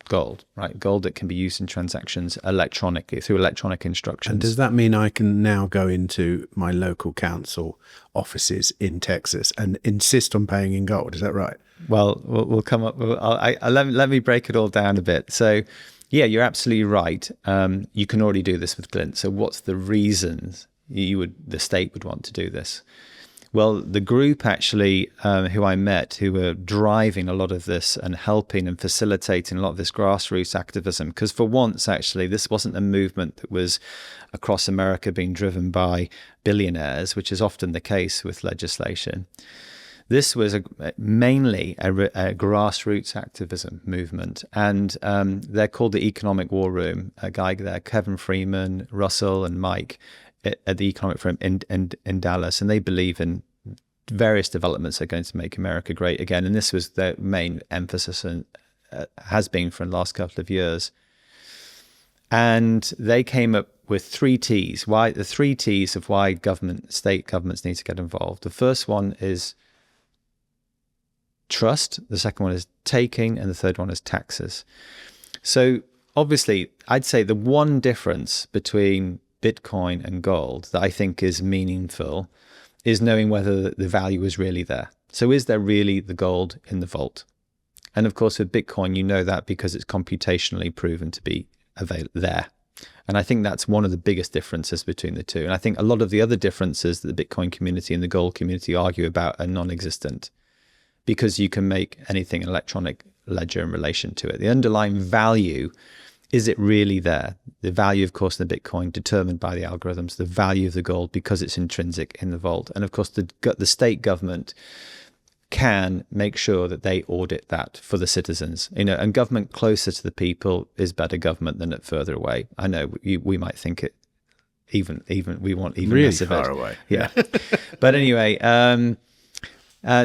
gold, right? Gold that can be used in transactions electronically through electronic instructions. And does that mean I can now go into my local council offices in Texas and insist on paying in gold? Is that right? Well, we'll come up. Let me break it all down a bit. So, yeah, you're absolutely right. You can already do this with Glint. So, what's the reasons the state would want to do this? Well, the group actually who I met, who were driving a lot of this and helping and facilitating a lot of this grassroots activism, because for once, actually, this wasn't a movement that was across America being driven by billionaires, which is often the case with legislation. This was mainly a grassroots activism movement, and they're called the Economic War Room. A guy there, Kevin Freeman, Russell, and Mike, at the Economic Forum in Dallas, and they believe in various developments that are going to make America great again. And this was their main emphasis and has been for the last couple of years. And they came up with 3 T's. The 3 T's of why state governments need to get involved. The first one is trust. The second one is taking, and the third one is taxes. So obviously, I'd say the one difference between Bitcoin and gold that I think is meaningful is knowing whether the value is really there. So is there really the gold in the vault? And of course, with Bitcoin, you know that because it's computationally proven to be there. And I think that's one of the biggest differences between the two. And I think a lot of the other differences that the Bitcoin community and the gold community argue about are non-existent, because you can make anything an electronic ledger in relation to it. The underlying value, is it really there? The value, of course, in the Bitcoin determined by the algorithms, the value of the gold because it's intrinsic in the vault. And of course, the state government can make sure that they audit that for the citizens. And government closer to the people is better government than it further away. I know we might think it even we want even really less of it. far away. Yeah. But anyway,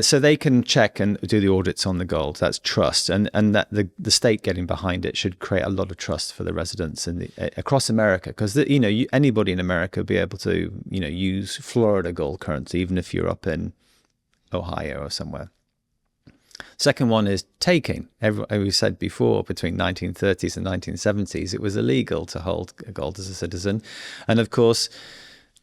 so they can check and do the audits on the gold. That's trust, and that the state getting behind it should create a lot of trust for the residents across America, because anybody in America will be able to use Florida gold currency, even if you're up in Ohio or somewhere. Second one is taking. We said before, between 1930s and 1970s, it was illegal to hold gold as a citizen, and of course,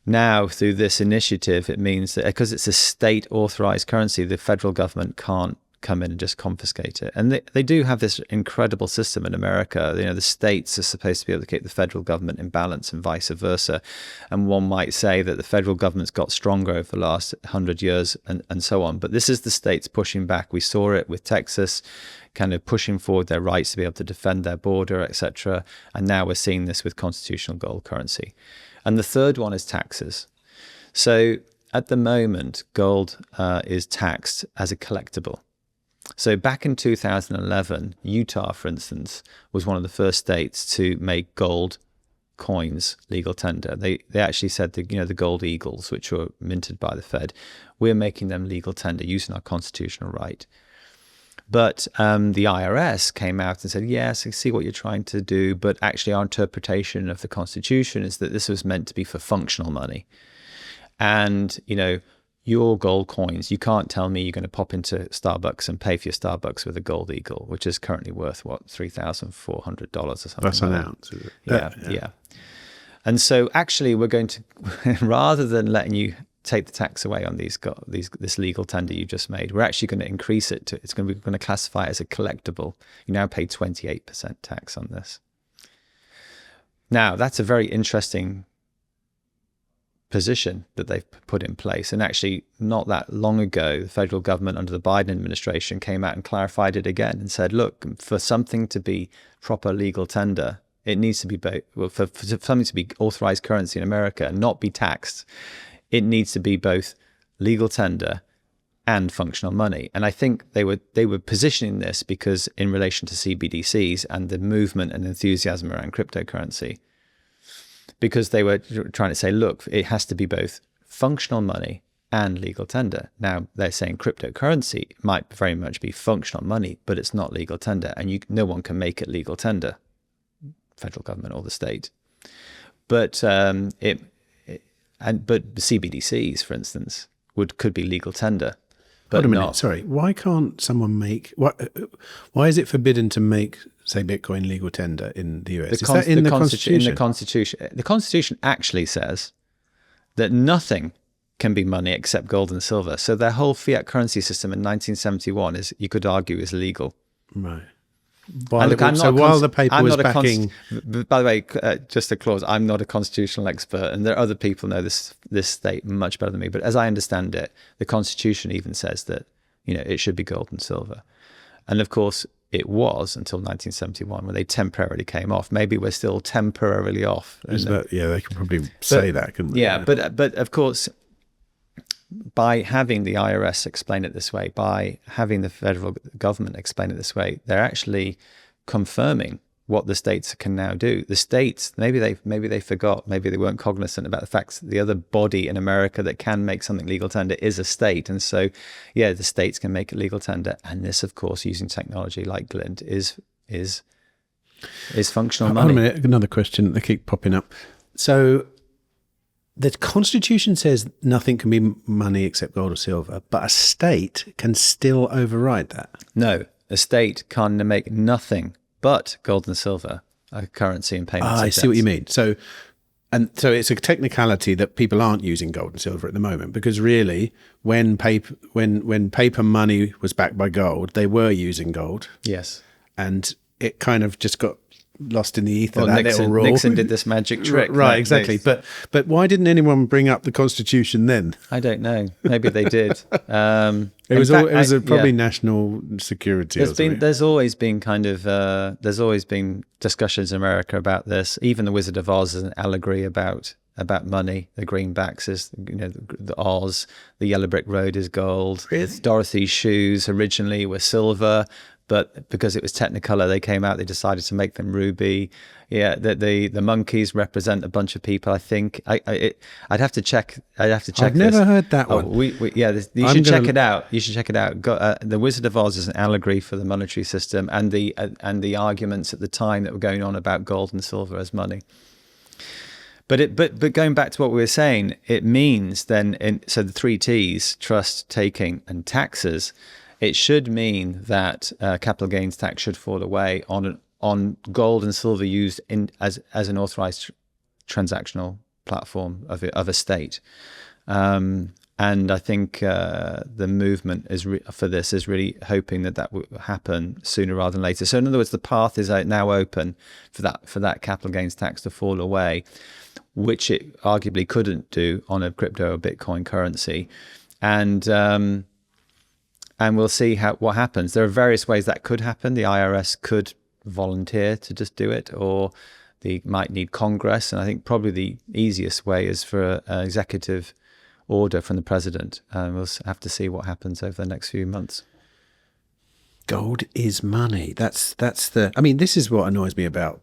now, through this initiative, it means that because it's a state-authorized currency, the federal government can't come in and just confiscate it. And they do have this incredible system in America. The states are supposed to be able to keep the federal government in balance and vice versa. And one might say that the federal government's got stronger over the last 100 years and so on. But this is the states pushing back. We saw it with Texas, kind of pushing forward their rights to be able to defend their border, etc. And now we're seeing this with constitutional gold currency. And the third one is taxes. So at the moment, gold is taxed as a collectible. So back in 2011, Utah, for instance, was one of the first states to make gold coins legal tender. They actually said the gold eagles, which were minted by the Fed, we're making them legal tender using our constitutional right. But the IRS came out and said, yes, I see what you're trying to do, but actually our interpretation of the Constitution is that this was meant to be for functional money. And, your gold coins, you can't tell me you're going to pop into Starbucks and pay for your Starbucks with a gold eagle, which is currently worth, $3,400 or something. That's an ounce, is it? Yeah. And so actually we're going to, rather than letting you take the tax away on this legal tender you just made, we're actually going to increase it to, we're going to classify it as a collectible. You now pay 28% tax on this. Now, that's a very interesting position that they've put in place. And actually, not that long ago, the federal government under the Biden administration came out and clarified it again and said, look, for something to be proper legal tender, it needs to be, for something to be authorized currency in America and not be taxed, it needs to be both legal tender and functional money. And I think they were positioning this because in relation to CBDCs and the movement and enthusiasm around cryptocurrency, because they were trying to say, look, it has to be both functional money and legal tender. Now, they're saying cryptocurrency might very much be functional money, but it's not legal tender, and no one can make it legal tender, federal government or the state. But but CBDCs, for instance, could be legal tender. But Hold a minute, not. Sorry. Why can't someone make? Why is it forbidden to make, say, Bitcoin legal tender in the US? Is that in the Constitution? In the Constitution, the Constitution actually says that nothing can be money except gold and silver. So their whole fiat currency system in 1971 you could argue, is illegal. Right. While the paper was backing. By the way, just a clause. I'm not a constitutional expert, and there are other people who know this state much better than me. But as I understand it, the Constitution even says that it should be gold and silver, and of course it was until 1971 when they temporarily came off. Maybe we're still temporarily off. They can probably say that, couldn't they? Yeah, but of course, by having the IRS explain it this way, by having the federal government explain it this way, they're actually confirming what the states can now do. The states, maybe they forgot, maybe they weren't cognizant about the fact that the other body in America that can make something legal tender is a state. And so, the states can make it legal tender. And this, of course, using technology like Glint is functional money. Hold a minute, another question that keep popping up. So the Constitution says nothing can be money except gold or silver, but a state can still override that. No, a state can make nothing but gold and silver, a currency and payment. I see what you mean. So it's a technicality that people aren't using gold and silver at the moment, because really, when paper money was backed by gold, they were using gold. Yes, and it kind of just got lost in the ether. Nixon did this magic trick. Right, exactly. But why didn't anyone bring up the Constitution then? I don't know. Maybe they did. It was probably national security. There's always been discussions in America about this. Even the Wizard of Oz is an allegory about about money. The greenbacks is, the Oz, the yellow brick road is gold. Really? Dorothy's shoes originally were silver, but because it was Technicolor, they came out. They decided to make them ruby. Yeah, the monkeys represent a bunch of people. I think I'd have to check. I've never heard that one. You should check it out. You should check it out. The Wizard of Oz is an allegory for the monetary system and the arguments at the time that were going on about gold and silver as money. But going back to what we were saying, it means then, so the 3 T's, trust, taking, and taxes, it should mean that capital gains tax should fall away on gold and silver used as an authorized transactional platform of a state. And I think the movement for this is really hoping that will happen sooner rather than later. So in other words, the path is now open for that capital gains tax to fall away, which it arguably couldn't do on a crypto or Bitcoin currency. And we'll see what happens. There are various ways that could happen. The IRS could volunteer to just do it, or they might need Congress. And I think probably the easiest way is for an executive order from the president. We'll have to see what happens over the next few months. Gold is money. This is what annoys me about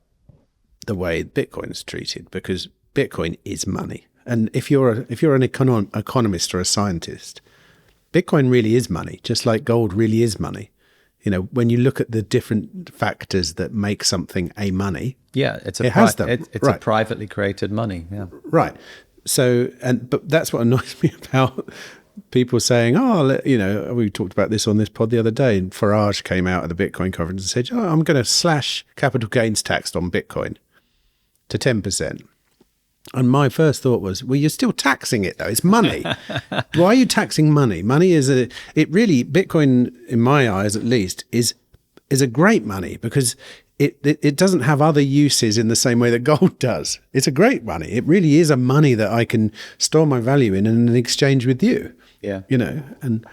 the way Bitcoin is treated, because Bitcoin is money. And if you're an economist or a scientist, Bitcoin really is money, just like gold really is money. When you look at the different factors that make something a money, it's right. a privately created money. Yeah, right. So, but that's what annoys me about people saying, we talked about this on this pod the other day, and Farage came out at the Bitcoin conference and said, I'm going to slash capital gains tax on Bitcoin to 10%. And my first thought was, well, you're still taxing it though. It's money. Why are you taxing money? Money Bitcoin, in my eyes at least, is a great money because it doesn't have other uses in the same way that gold does. It's a great money. It really is a money that I can store my value in exchange with you. Yeah. And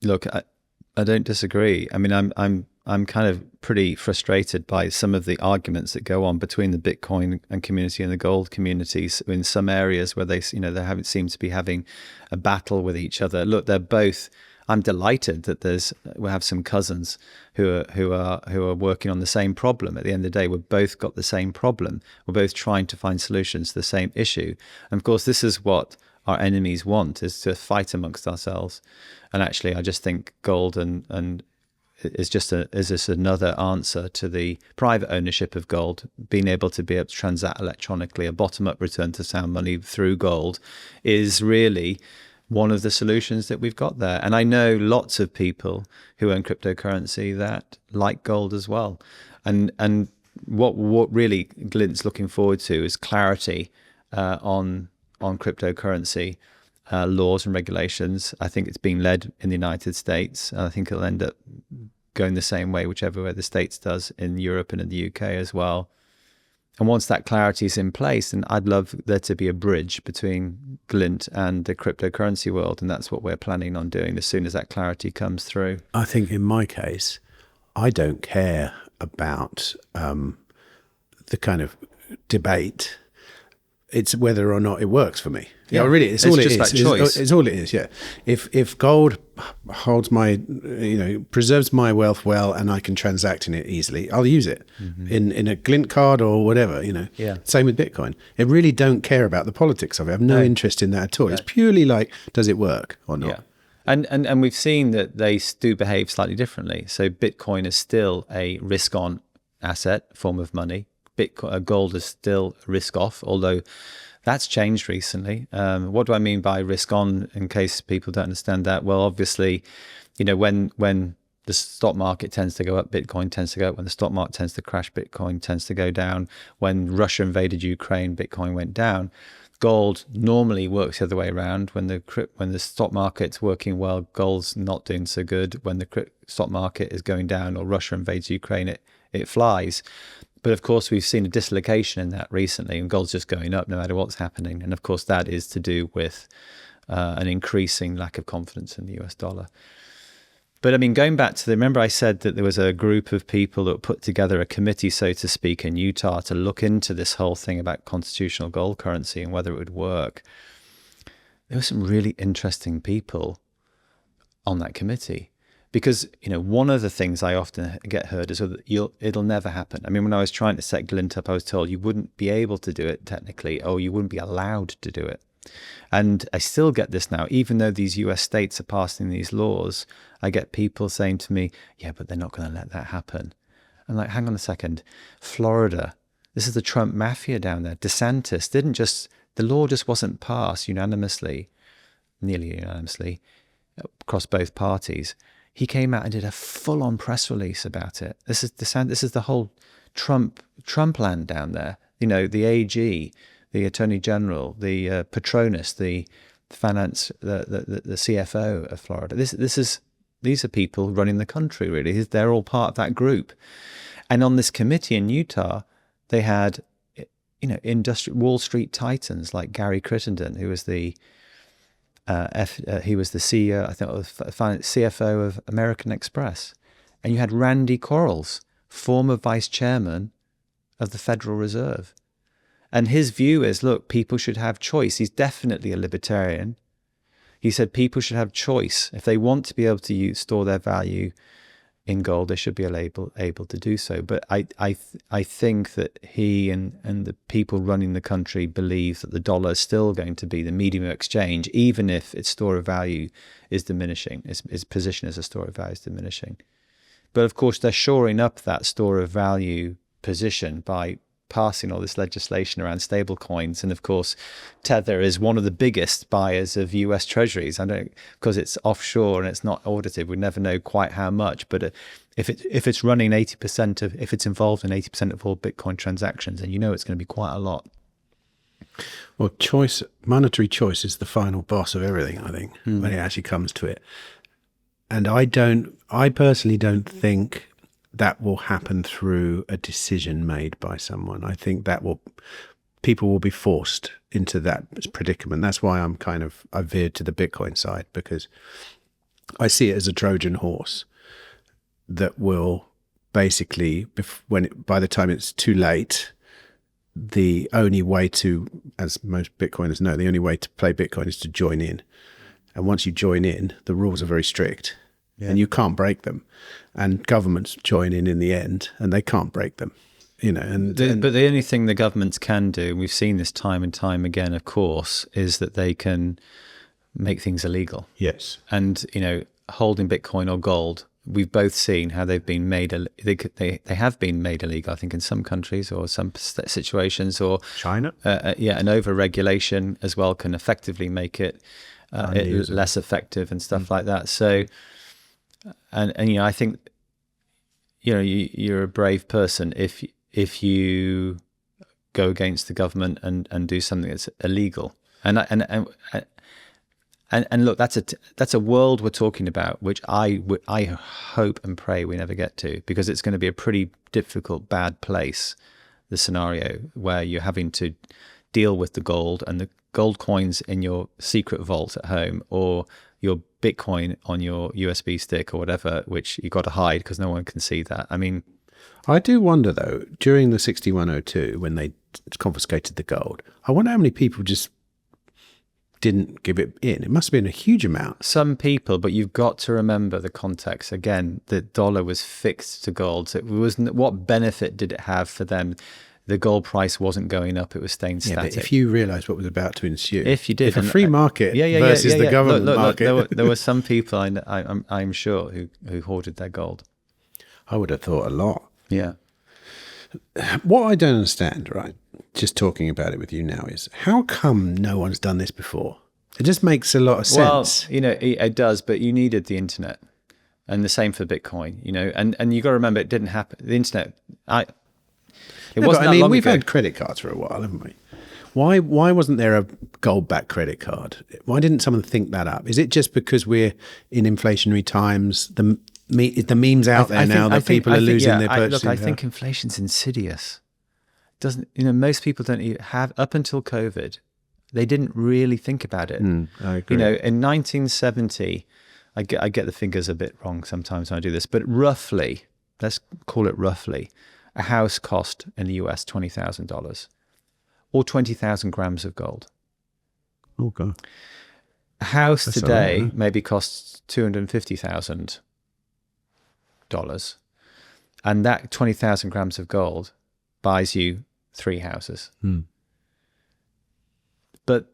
look, I don't disagree. I mean, I'm kind of pretty frustrated by some of the arguments that go on between the Bitcoin and community and the gold communities in some areas where they seem to be having a battle with each other. Look, they're both. I'm delighted that we have some cousins who are working on the same problem. At the end of the day, we've both got the same problem. We're both trying to find solutions to the same issue. And of course, this is what our enemies want, is to fight amongst ourselves. And actually, I just think gold and is just another answer to the private ownership of gold. Being able to transact electronically, a bottom-up return to sound money through gold, is really one of the solutions that we've got there. And I know lots of people who own cryptocurrency that like gold as well. And what really Glint's looking forward to is clarity on cryptocurrency laws and regulations. I think it's being led in the United States. I think it'll end up going the same way, whichever way the States does, in Europe and in the UK as well. And once that clarity is in place, then I'd love there to be a bridge between Glint and the cryptocurrency world. And that's what we're planning on doing as soon as that clarity comes through. I think in my case, I don't care about the kind of debate. It's whether or not it works for me. Yeah, really, it's all it is. It's all it is. Yeah. If gold holds preserves my wealth well, and I can transact in it easily, I'll use it in a Glint card or whatever. Yeah. Same with Bitcoin. I really don't care about the politics of it. I have no interest in that at all. It's purely like, does it work or not? Yeah. And we've seen that they do behave slightly differently. So Bitcoin is still a risk-on asset, form of money. Gold is still risk-off, although that's changed recently. What do I mean by risk-on, in case people don't understand that? Well, obviously, when the stock market tends to go up, Bitcoin tends to go up. When the stock market tends to crash, Bitcoin tends to go down. When Russia invaded Ukraine, Bitcoin went down. Gold normally works the other way around. When the stock market's working well, gold's not doing so good. When the stock market is going down or Russia invades Ukraine, it flies. But of course, we've seen a dislocation in that recently, and gold's just going up no matter what's happening. And of course, that is to do with an increasing lack of confidence in the US dollar. But I mean, going back to remember I said that there was a group of people that put together a committee, so to speak, in Utah to look into this whole thing about constitutional gold currency and whether it would work. There were some really interesting people on that committee. Because, one of the things I often get heard is that it'll never happen. I mean, when I was trying to set Glint up, I was told you wouldn't be able to do it technically, or you wouldn't be allowed to do it. And I still get this now, even though these US states are passing these laws, I get people saying to me, yeah, but they're not going to let that happen. I'm like, hang on a second. Florida, this is the Trump mafia down there. DeSantis the law just wasn't passed nearly unanimously, across both parties. He came out and did a full-on press release about it. This is the whole Trump land down there. The AG, the Attorney General, the Patronus, the finance, the CFO of Florida. These are people running the country. Really, they're all part of that group. And on this committee in Utah, they had Wall Street titans like Gary Crittenden, who was the he was the CEO, I think, CFO of American Express. And you had Randy Quarles, former vice chairman of the Federal Reserve. And his view is, look, people should have choice. He's definitely a libertarian. He said people should have choice. If they want to be able to store their value in gold, they should be able to do so. But I think that he and the people running the country believe that the dollar is still going to be the medium of exchange, even if its store of value is diminishing, its position as a store of value is diminishing. But of course, they're shoring up that store of value position by passing all this legislation around stable coins. And of course, Tether is one of the biggest buyers of US treasuries. Because it's offshore and it's not audited, we never know quite how much. But if it's running 80% if it's involved in 80% of all Bitcoin transactions, then it's going to be quite a lot. Well, monetary choice is the final boss of everything, I think, when it actually comes to it. And I personally don't think that will happen through a decision made by someone. I think people will be forced into that predicament. That's why I veered to the Bitcoin side, because I see it as a Trojan horse that will basically, by the time it's too late, the only way to, as most Bitcoiners know, the only way to play Bitcoin is to join in. And once you join in, the rules are very strict. Yeah. And you can't break them, and governments join in the end, and they can't break them, But the only thing the governments can do, and we've seen this time and time again, of course, is that they can make things illegal. Yes, and holding Bitcoin or gold, we've both seen how they've been made. They have been made illegal, I think, in some countries or some situations, or China. And over-regulation as well can effectively make it less effective and stuff like that. So. And I think you're a brave person if you go against the government and do something that's illegal. And look, that's a world we're talking about, which I hope and pray we never get to, because it's going to be a pretty difficult, bad place. The scenario where you're having to deal with the gold and the gold coins in your secret vault at home, or your Bitcoin on your USB stick or whatever, which you got to hide because no one can see that. I mean, I do wonder though, during the 6102, when they confiscated the gold, I wonder how many people just didn't give it in. It must have been a huge amount. Some people, but you've got to remember the context. Again, the dollar was fixed to gold. So it wasn't, what benefit did it have for them? The gold price wasn't going up; it was staying static. Yeah, but if you realised what was about to ensue, if you did, if a free market versus the government market, there were some people I'm sure who hoarded their gold. I would have thought a lot. Yeah. What I don't understand, right, just talking about it with you now, is how come no one's done this before? It just makes a lot of sense. Well, it does, but you needed the internet, and the same for Bitcoin. And you got to remember, it didn't happen. The internet, we've had credit cards for a while, haven't we? Why wasn't there a gold-backed credit card? Why didn't someone think that up? Is it just because we're in inflationary times? The meme's out there now that people are losing their purchasing power? I think inflation's insidious. Most people don't even have, up until COVID, they didn't really think about it. I agree. In 1970, I get the figures a bit wrong sometimes when I do this, but roughly, let's call it roughly, a house cost in the US $20,000 or 20,000 grams of gold. Okay. A house That's today all right, maybe costs $250,000, and that 20,000 grams of gold buys you 3 houses. But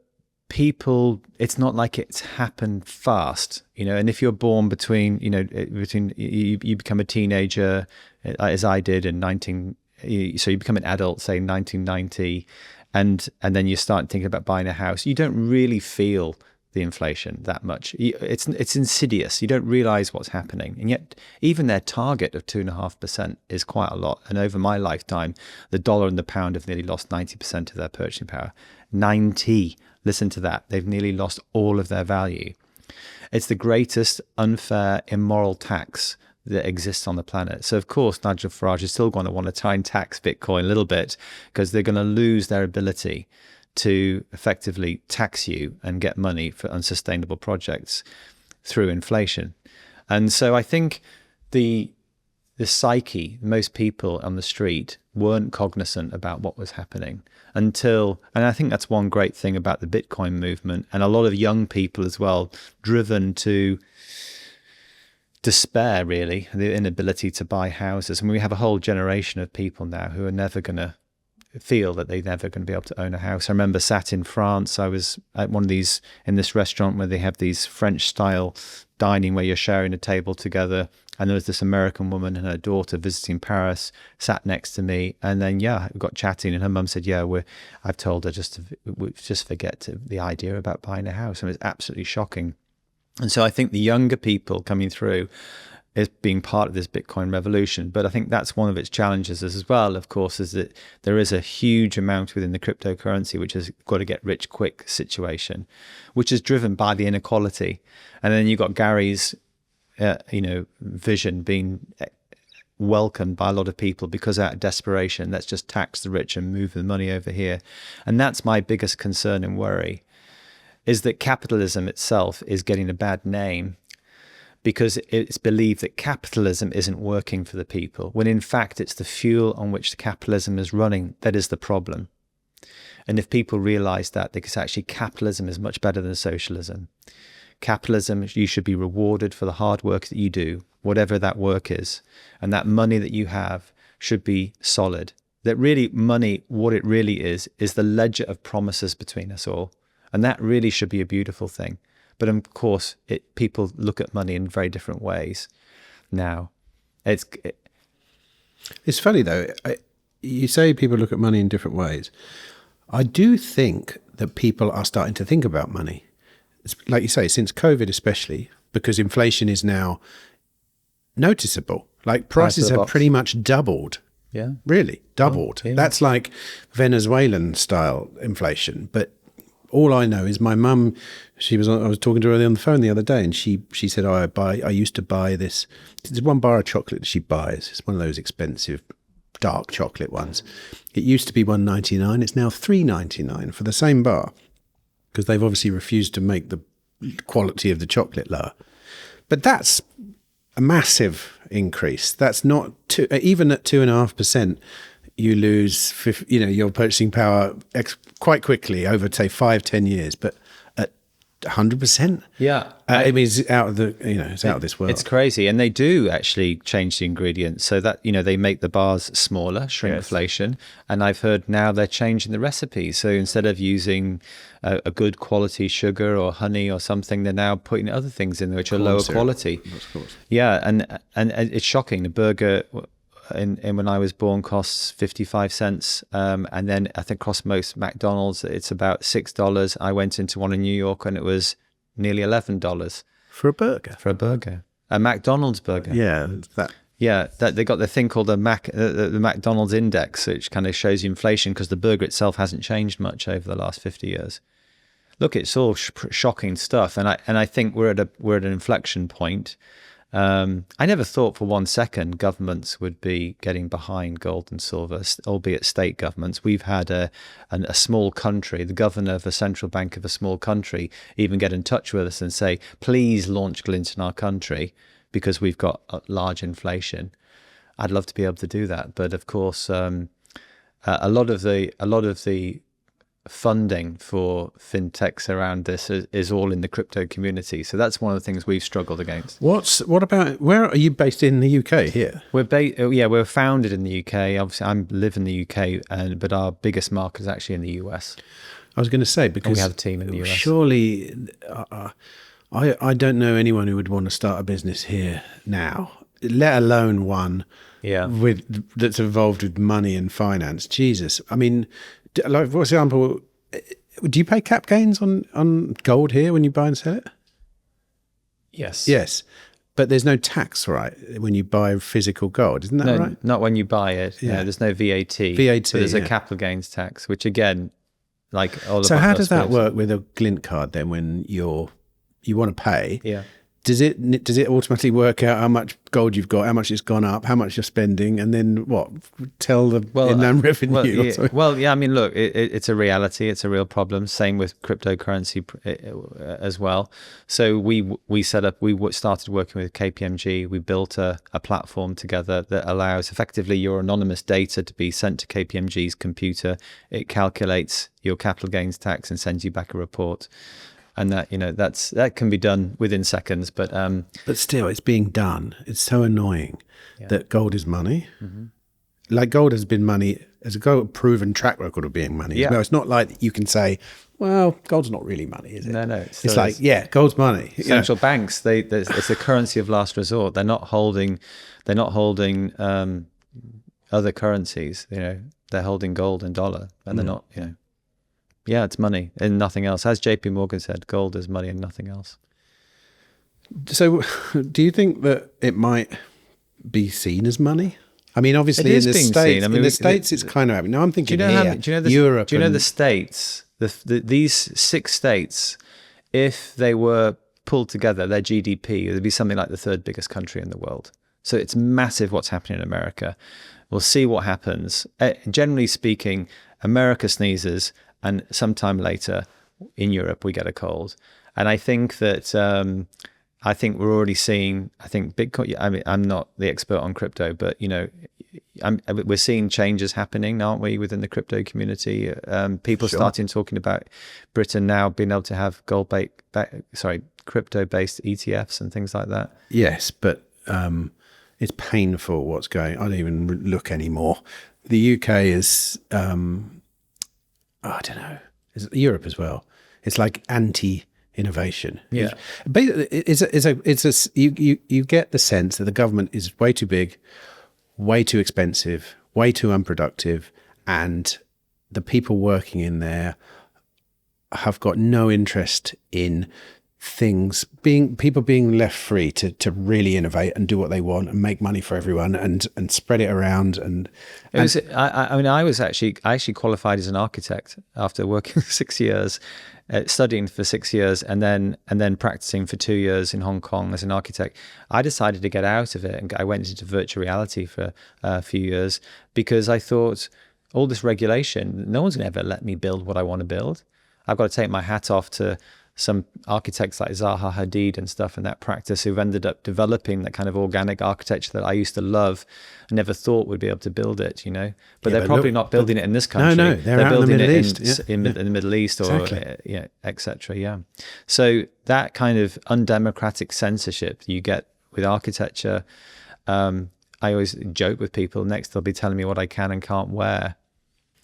people, it's not like it's happened fast, and if you're born between you become a teenager, as I did so you become an adult, say 1990, and then you start thinking about buying a house, you don't really feel the inflation that much. It's insidious. You don't realize what's happening. And yet even their target of 2.5% is quite a lot. And over my lifetime, the dollar and the pound have nearly lost 90% of their purchasing power. 90. Listen to that. They've nearly lost all of their value. It's the greatest unfair, immoral tax that exists on the planet. So of course, Nigel Farage is still going to want to try and tax Bitcoin a little bit, because they're going to lose their ability to effectively tax you and get money for unsustainable projects through inflation. And so I think the psyche, most people on the street weren't cognizant about what was happening and I think that's one great thing about the Bitcoin movement, and a lot of young people as well, driven to despair, really, the inability to buy houses. And we have a whole generation of people now who are never going to feel that they're never going to be able to own a house. I remember sat in France. I was at one of these, in this restaurant where they have these French style dining where you're sharing a table together. And there was this American woman and her daughter visiting Paris, sat next to me. And then, we got chatting, and her mum said, I've told her just forget the idea about buying a house. And it was absolutely shocking. And so I think the younger people coming through is being part of this Bitcoin revolution. But I think that's one of its challenges as well, of course, is that there is a huge amount within the cryptocurrency which has got to get rich quick situation, which is driven by the inequality. And then you've got Gary's vision being welcomed by a lot of people because out of desperation, let's just tax the rich and move the money over here. And that's my biggest concern and worry, is that capitalism itself is getting a bad name because it's believed that capitalism isn't working for the people, when in fact it's the fuel on which the capitalism is running that is the problem. And if people realize that, because actually capitalism is much better than socialism. Capitalism, you should be rewarded for the hard work that you do, whatever that work is. And that money that you have should be solid. That really money, what it really is the ledger of promises between us all. And that really should be a beautiful thing. But of course, people look at money in very different ways now. It's funny though. You say people look at money in different ways. I do think that people are starting to think about money. It's, like you say, since COVID especially, because inflation is now noticeable. Like prices have pretty much doubled. Yeah. Really, doubled. Yeah. That's like Venezuelan style inflation. But all I know is my mum, I was talking to her on the phone the other day, and she said, I used to buy this. There's one bar of chocolate that she buys. It's one of those expensive dark chocolate ones. It used to be $1.99. It's now $3.99 for the same bar, because they've obviously refused to make the quality of the chocolate lower. But that's a massive increase. That's not even at 2.5%. You lose, your purchasing power quite quickly over, say, 5-10 years. But at 100%, I mean, it's out of it's out of this world. It's crazy, and they do actually change the ingredients so that they make the bars smaller, shrinkflation. Yes. And I've heard now they're changing the recipes. So instead of using a good quality sugar or honey or something, they're now putting other things in there which are lower quality. Of course. Yeah, and it's shocking. The burger. And when I was born, costs 55 cents. And then I think across most McDonald's, it's about $6. I went into one in New York and it was nearly $11. For a burger? For a burger. A McDonald's burger. Yeah. That they got the thing called the McDonald's index, which kind of shows you inflation because the burger itself hasn't changed much over the last 50 years. Look, it's all shocking stuff. And I think we're at an inflection point. I never thought for one second governments would be getting behind gold and silver, albeit state governments. We've had a small country, the governor of a central bank of a small country, even get in touch with us and say, please launch Glint in our country because we've got a large inflation. I'd love to be able to do that. But of course, a lot of the funding for fintechs around this is all in the crypto community. So that's one of the things we've struggled against. What about, where are you based in the UK here? We're founded in the UK. Obviously, I live in the UK, but our biggest market is actually in the US. I was going to say, because and we have a team in the US. Surely, I don't know anyone who would want to start a business here now, let alone one that's involved with money and finance. Jesus. I mean, like, for example, do you pay cap gains on gold here when you buy and sell it? Yes. Yes. But there's no tax, right, when you buy physical gold, isn't that right? Not when you buy it. Yeah. There's no VAT. But there's a capital gains tax, which again, like all of So how does that work with a Glint card then when you want to pay? Yeah. Does it automatically work out how much gold you've got, how much it's gone up, how much you're spending, and then what? Tell the inland revenue? I mean, look, it's a reality. It's a real problem. Same with cryptocurrency as well. So we started working with KPMG. We built a platform together that allows effectively your anonymous data to be sent to KPMG's computer. It calculates your capital gains tax and sends you back a report. And that can be done within seconds, but still, it's being done. It's so annoying that gold is money. Mm-hmm. Like gold has been money, as a proven track record of being money. Yeah. It's not like you can say, well, gold's not really money, is it? No. It's like, gold's money. Central banks, it's the currency of last resort. They're not holding other currencies. They're holding gold and dollar, and they're not. Yeah, it's money and nothing else. As JP Morgan said, gold is money and nothing else. So do you think that it might be seen as money? I mean, obviously in the States, it's kind of happening. Now I'm thinking Europe. Do you know the States, these 6 states, if they were pulled together, their GDP, it would be something like the 3rd biggest country in the world. So it's massive what's happening in America. We'll see what happens. Generally speaking, America sneezes, and sometime later in Europe, we get a cold. And I think that, we're already seeing, Bitcoin, I mean, I'm not the expert on crypto, but, we're seeing changes happening, aren't we, within the crypto community? People starting talking about Britain now being able to have crypto-based ETFs and things like that. Yes, but it's painful what's going on. I don't even look anymore. The UK is... I don't know. Europe as well. It's like anti-innovation. Yeah. You get the sense that the government is way too big, way too expensive, way too unproductive, and the people working in there have got no interest in people being left free to really innovate and do what they want and make money for everyone and spread it around. I actually qualified as an architect after working 6 years, studying for 6 years, and then practicing for 2 years in Hong Kong as an architect. I decided to get out of it, and I went into virtual reality for a few years because I thought, all this regulation, no one's going to ever let me build what I want to build. I've got to take my hat off to some architects like Zaha Hadid and stuff in that practice who've ended up developing that kind of organic architecture that I used to love and never thought would be able to build it, But they're probably not building it in this country. No, they're building it in the Middle East or exactly. et cetera. Yeah. So that kind of undemocratic censorship you get with architecture, I always joke with people, next they'll be telling me what I can and can't wear.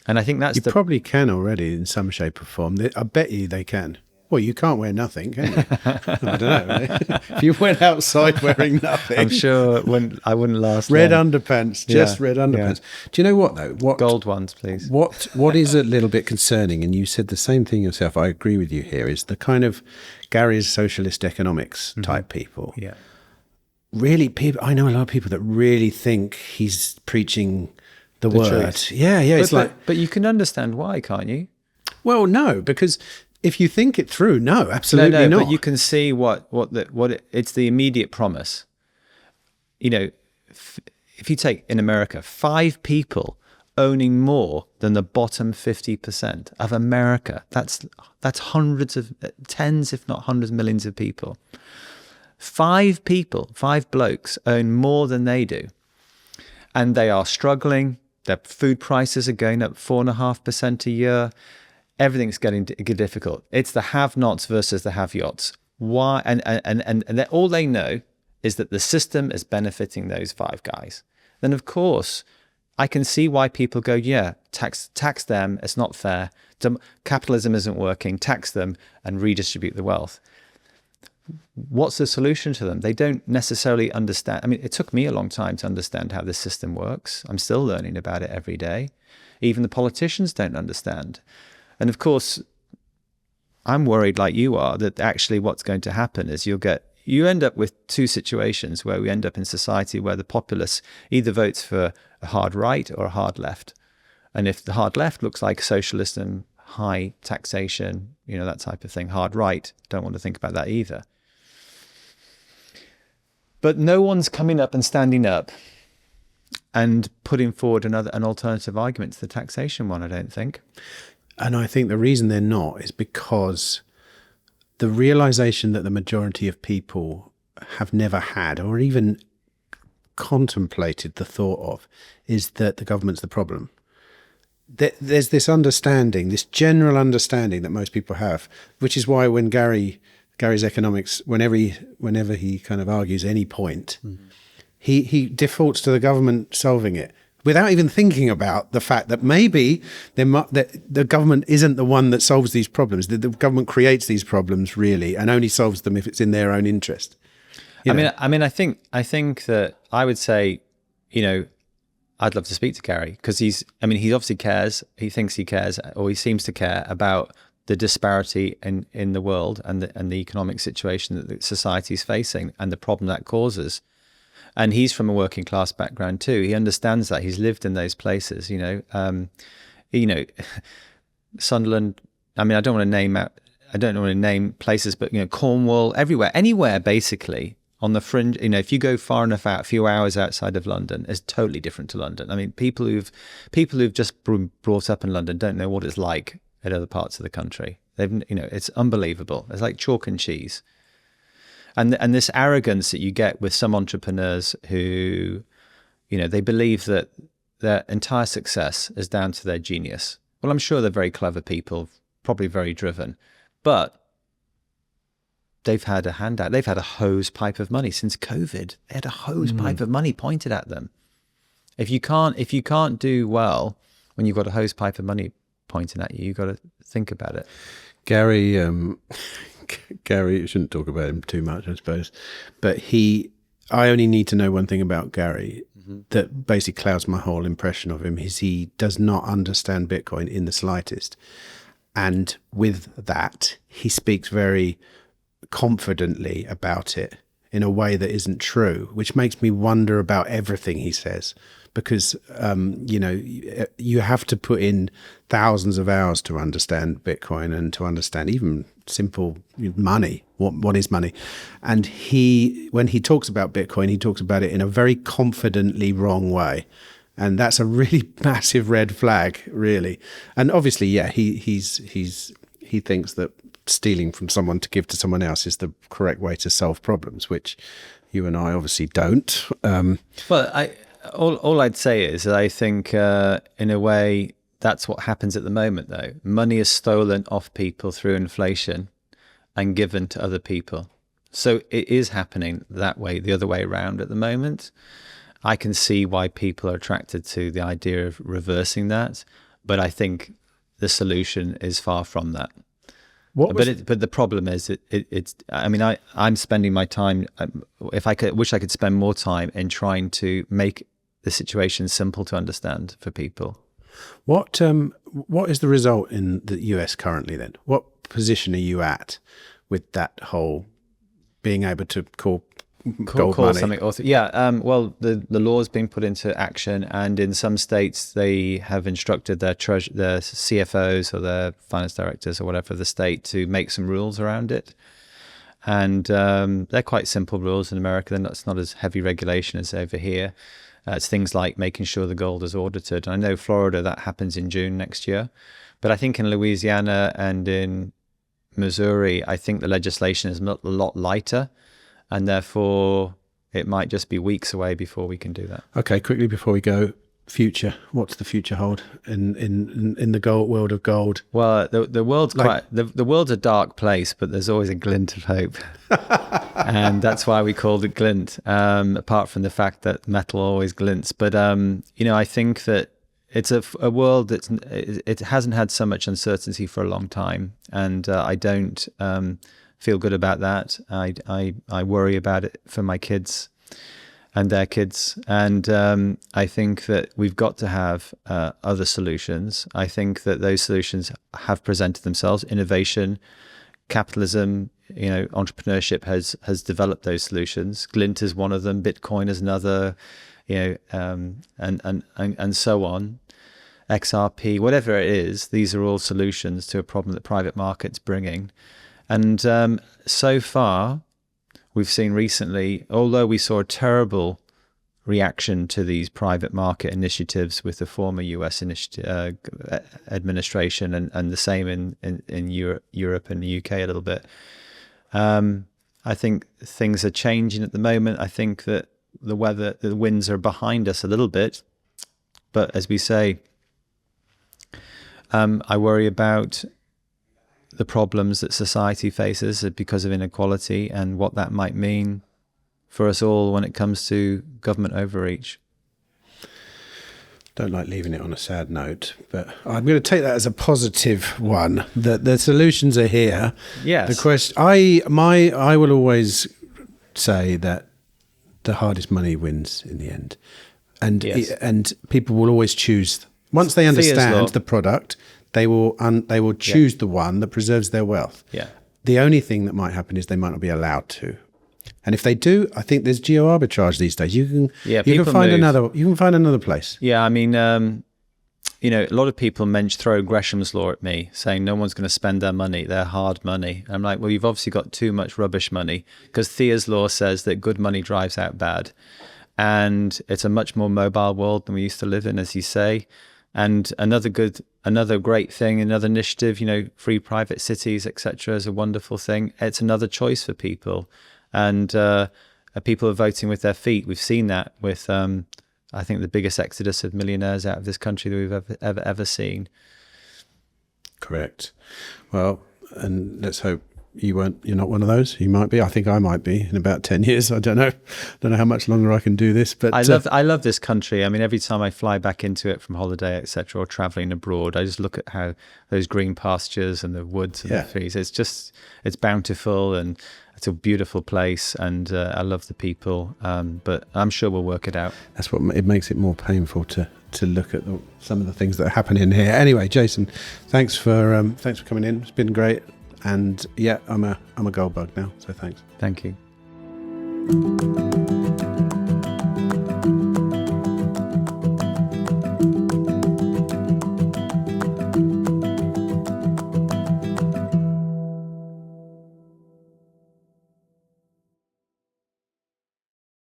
And I think that's probably can already in some shape or form. I bet you they can. Well, you can't wear nothing, can you? I don't know. If you went outside wearing nothing, I'm sure I wouldn't last. Red underpants, red underpants. Yeah. Do you know what though? Gold ones, please. What is a little bit concerning, and you said the same thing yourself. I agree with you here. Is the kind of Gary's socialist economics type people? Yeah. Really, I know a lot of people that really think he's preaching the word. Truth. Yeah. But you can understand why, can't you? Well, no, because. If you think it through, no, absolutely not. But you can see what it's the immediate promise. you know, if you take in America, 5 people owning more than the bottom 50% of America, that's hundreds of, tens, if not hundreds of millions of people. 5 people, 5 blokes own more than they do. And they are struggling. Their food prices are going up 4.5% a year. Everything's getting difficult. It's the have-nots versus the have-yots. Why? And all they know is that the system is benefiting those 5 guys. Then, of course, I can see why people go, yeah, tax them. It's not fair. Capitalism isn't working. Tax them and redistribute the wealth. What's the solution to them? They don't necessarily understand. I mean, it took me a long time to understand how this system works. I'm still learning about it every day. Even the politicians don't understand. And of course, I'm worried like you are that actually what's going to happen is you end up with 2 situations where we end up in society where the populace either votes for a hard right or a hard left. And if the hard left looks like socialism, high taxation, that type of thing, hard right, don't want to think about that either. But no one's coming up and standing up and putting forward an alternative argument to the taxation one, I don't think. And I think the reason they're not is because the realization that the majority of people have never had or even contemplated the thought of is that the government's the problem. There's this understanding, this general understanding that most people have, which is why when Gary's economics, whenever he kind of argues any point, he defaults to the government solving it without even thinking about the fact that maybe the government isn't the one that solves these problems. The government creates these problems really and only solves them if it's in their own interest. I think that I would say, I'd love to speak to Gary because he obviously cares. He thinks he cares, or he seems to care about the disparity in the world and the economic situation that the society is facing and the problem that causes. And he's from a working class background too. He understands that. He's lived in those places. Sunderland. I don't want to name places, but Cornwall, everywhere, anywhere basically. On the fringe, if you go far enough out, a few hours outside of London, is totally different to London. I mean, people who've just been brought up in London don't know what it's like in other parts of the country. It's unbelievable. It's like chalk and cheese. And this arrogance that you get with some entrepreneurs who, they believe that their entire success is down to their genius. Well, I'm sure they're very clever people, probably very driven, but they've had a handout. They've had a hose pipe of money since COVID. They had a hose pipe of money pointed at them. If you can't do well when you've got a hose pipe of money pointing at you, you've got to think about it. Gary, shouldn't talk about him too much, I suppose, but I only need to know one thing about Gary that basically clouds my whole impression of him is he does not understand Bitcoin in the slightest. And with that, he speaks very confidently about it in a way that isn't true, which makes me wonder about everything he says, because you have to put in thousands of hours to understand Bitcoin and to understand even simple money. What is money? And when he talks about Bitcoin, he talks about it in a very confidently wrong way, and that's a really massive red flag, really. And obviously, yeah, he thinks that stealing from someone to give to someone else is the correct way to solve problems, which you and I obviously don't. Well, all I'd say is that I think in a way that's what happens at the moment, though. Money is stolen off people through inflation and given to other people. So it is happening that way, the other way around at the moment. I can see why people are attracted to the idea of reversing that, but I think the solution is far from that. But the problem is, I'm spending my time. Wish I could spend more time in trying to make the situation simple to understand for people. What is the result in the US currently then? What position are you at with that whole being able to call gold money? Something also, yeah. Well, the law is being put into action, and in some states they have instructed their CFOs or their finance directors or whatever of the state to make some rules around it. And they're quite simple rules in America. It's not as heavy regulation as over here. It's things like making sure the gold is audited. I know Florida, that happens in June next year. But I think in Louisiana and in Missouri, I think the legislation is a lot lighter. And therefore, it might just be weeks away before we can do that. Okay, quickly before we go, future. What's the future hold in the gold world of gold? Well, the world's the world's a dark place, but there's always a glint of hope, and that's why we called it Glint. Apart from the fact that metal always glints, but I think that it's a world it hasn't had so much uncertainty for a long time, and I don't feel good about that. I worry about it for my kids and their kids. And I think that we've got to have other solutions. I think that those solutions have presented themselves. Innovation, capitalism, entrepreneurship has developed those solutions. Glint is one of them. Bitcoin is another. And so on. XRP, whatever it is, these are all solutions to a problem that private market's bringing. And so far, we've seen recently, although we saw a terrible reaction to these private market initiatives with the former US administration and the same in Europe and the UK a little bit. I think things are changing at the moment. I think that the winds are behind us a little bit. But as we say, I worry about the problems that society faces because of inequality and what that might mean for us all when it comes to government overreach. Don't like leaving it on a sad note, but I'm going to take that as a positive one. That the solutions are here. Yes. The question, I will always say that the hardest money wins in the end, and Yes. and people will always choose once they understand the product. They will choose the one that preserves their wealth. Yeah. The only thing that might happen is they might not be allowed to. And if they do, I think there's geo arbitrage these days. You can find another place. Yeah, I mean, a lot of people throw Gresham's law at me, saying no one's going to spend their money, their hard money. I'm like, well, you've obviously got too much rubbish money, because Thea's law says that good money drives out bad, and it's a much more mobile world than we used to live in, as you say. And another great thing, another initiative, free private cities, etc., is a wonderful thing. It's another choice for people, and people are voting with their feet. We've seen that with, I think, the biggest exodus of millionaires out of this country that we've ever seen. Correct. Well, and let's hope you're not one of those. You might be. I think I might be in about 10 years. I don't know. How much longer I can do this. But I love this country. I mean, every time I fly back into it from holiday, etc., or traveling abroad, I just look at how those green pastures and the woods and the trees. It's bountiful and it's a beautiful place, and I love the people. But I'm sure we'll work it out. That's what it makes it more painful to look at some of the things that are happening here. Anyway, Jason, thanks for coming in. It's been great. And yeah, I'm a gold bug now, so thanks. Thank you.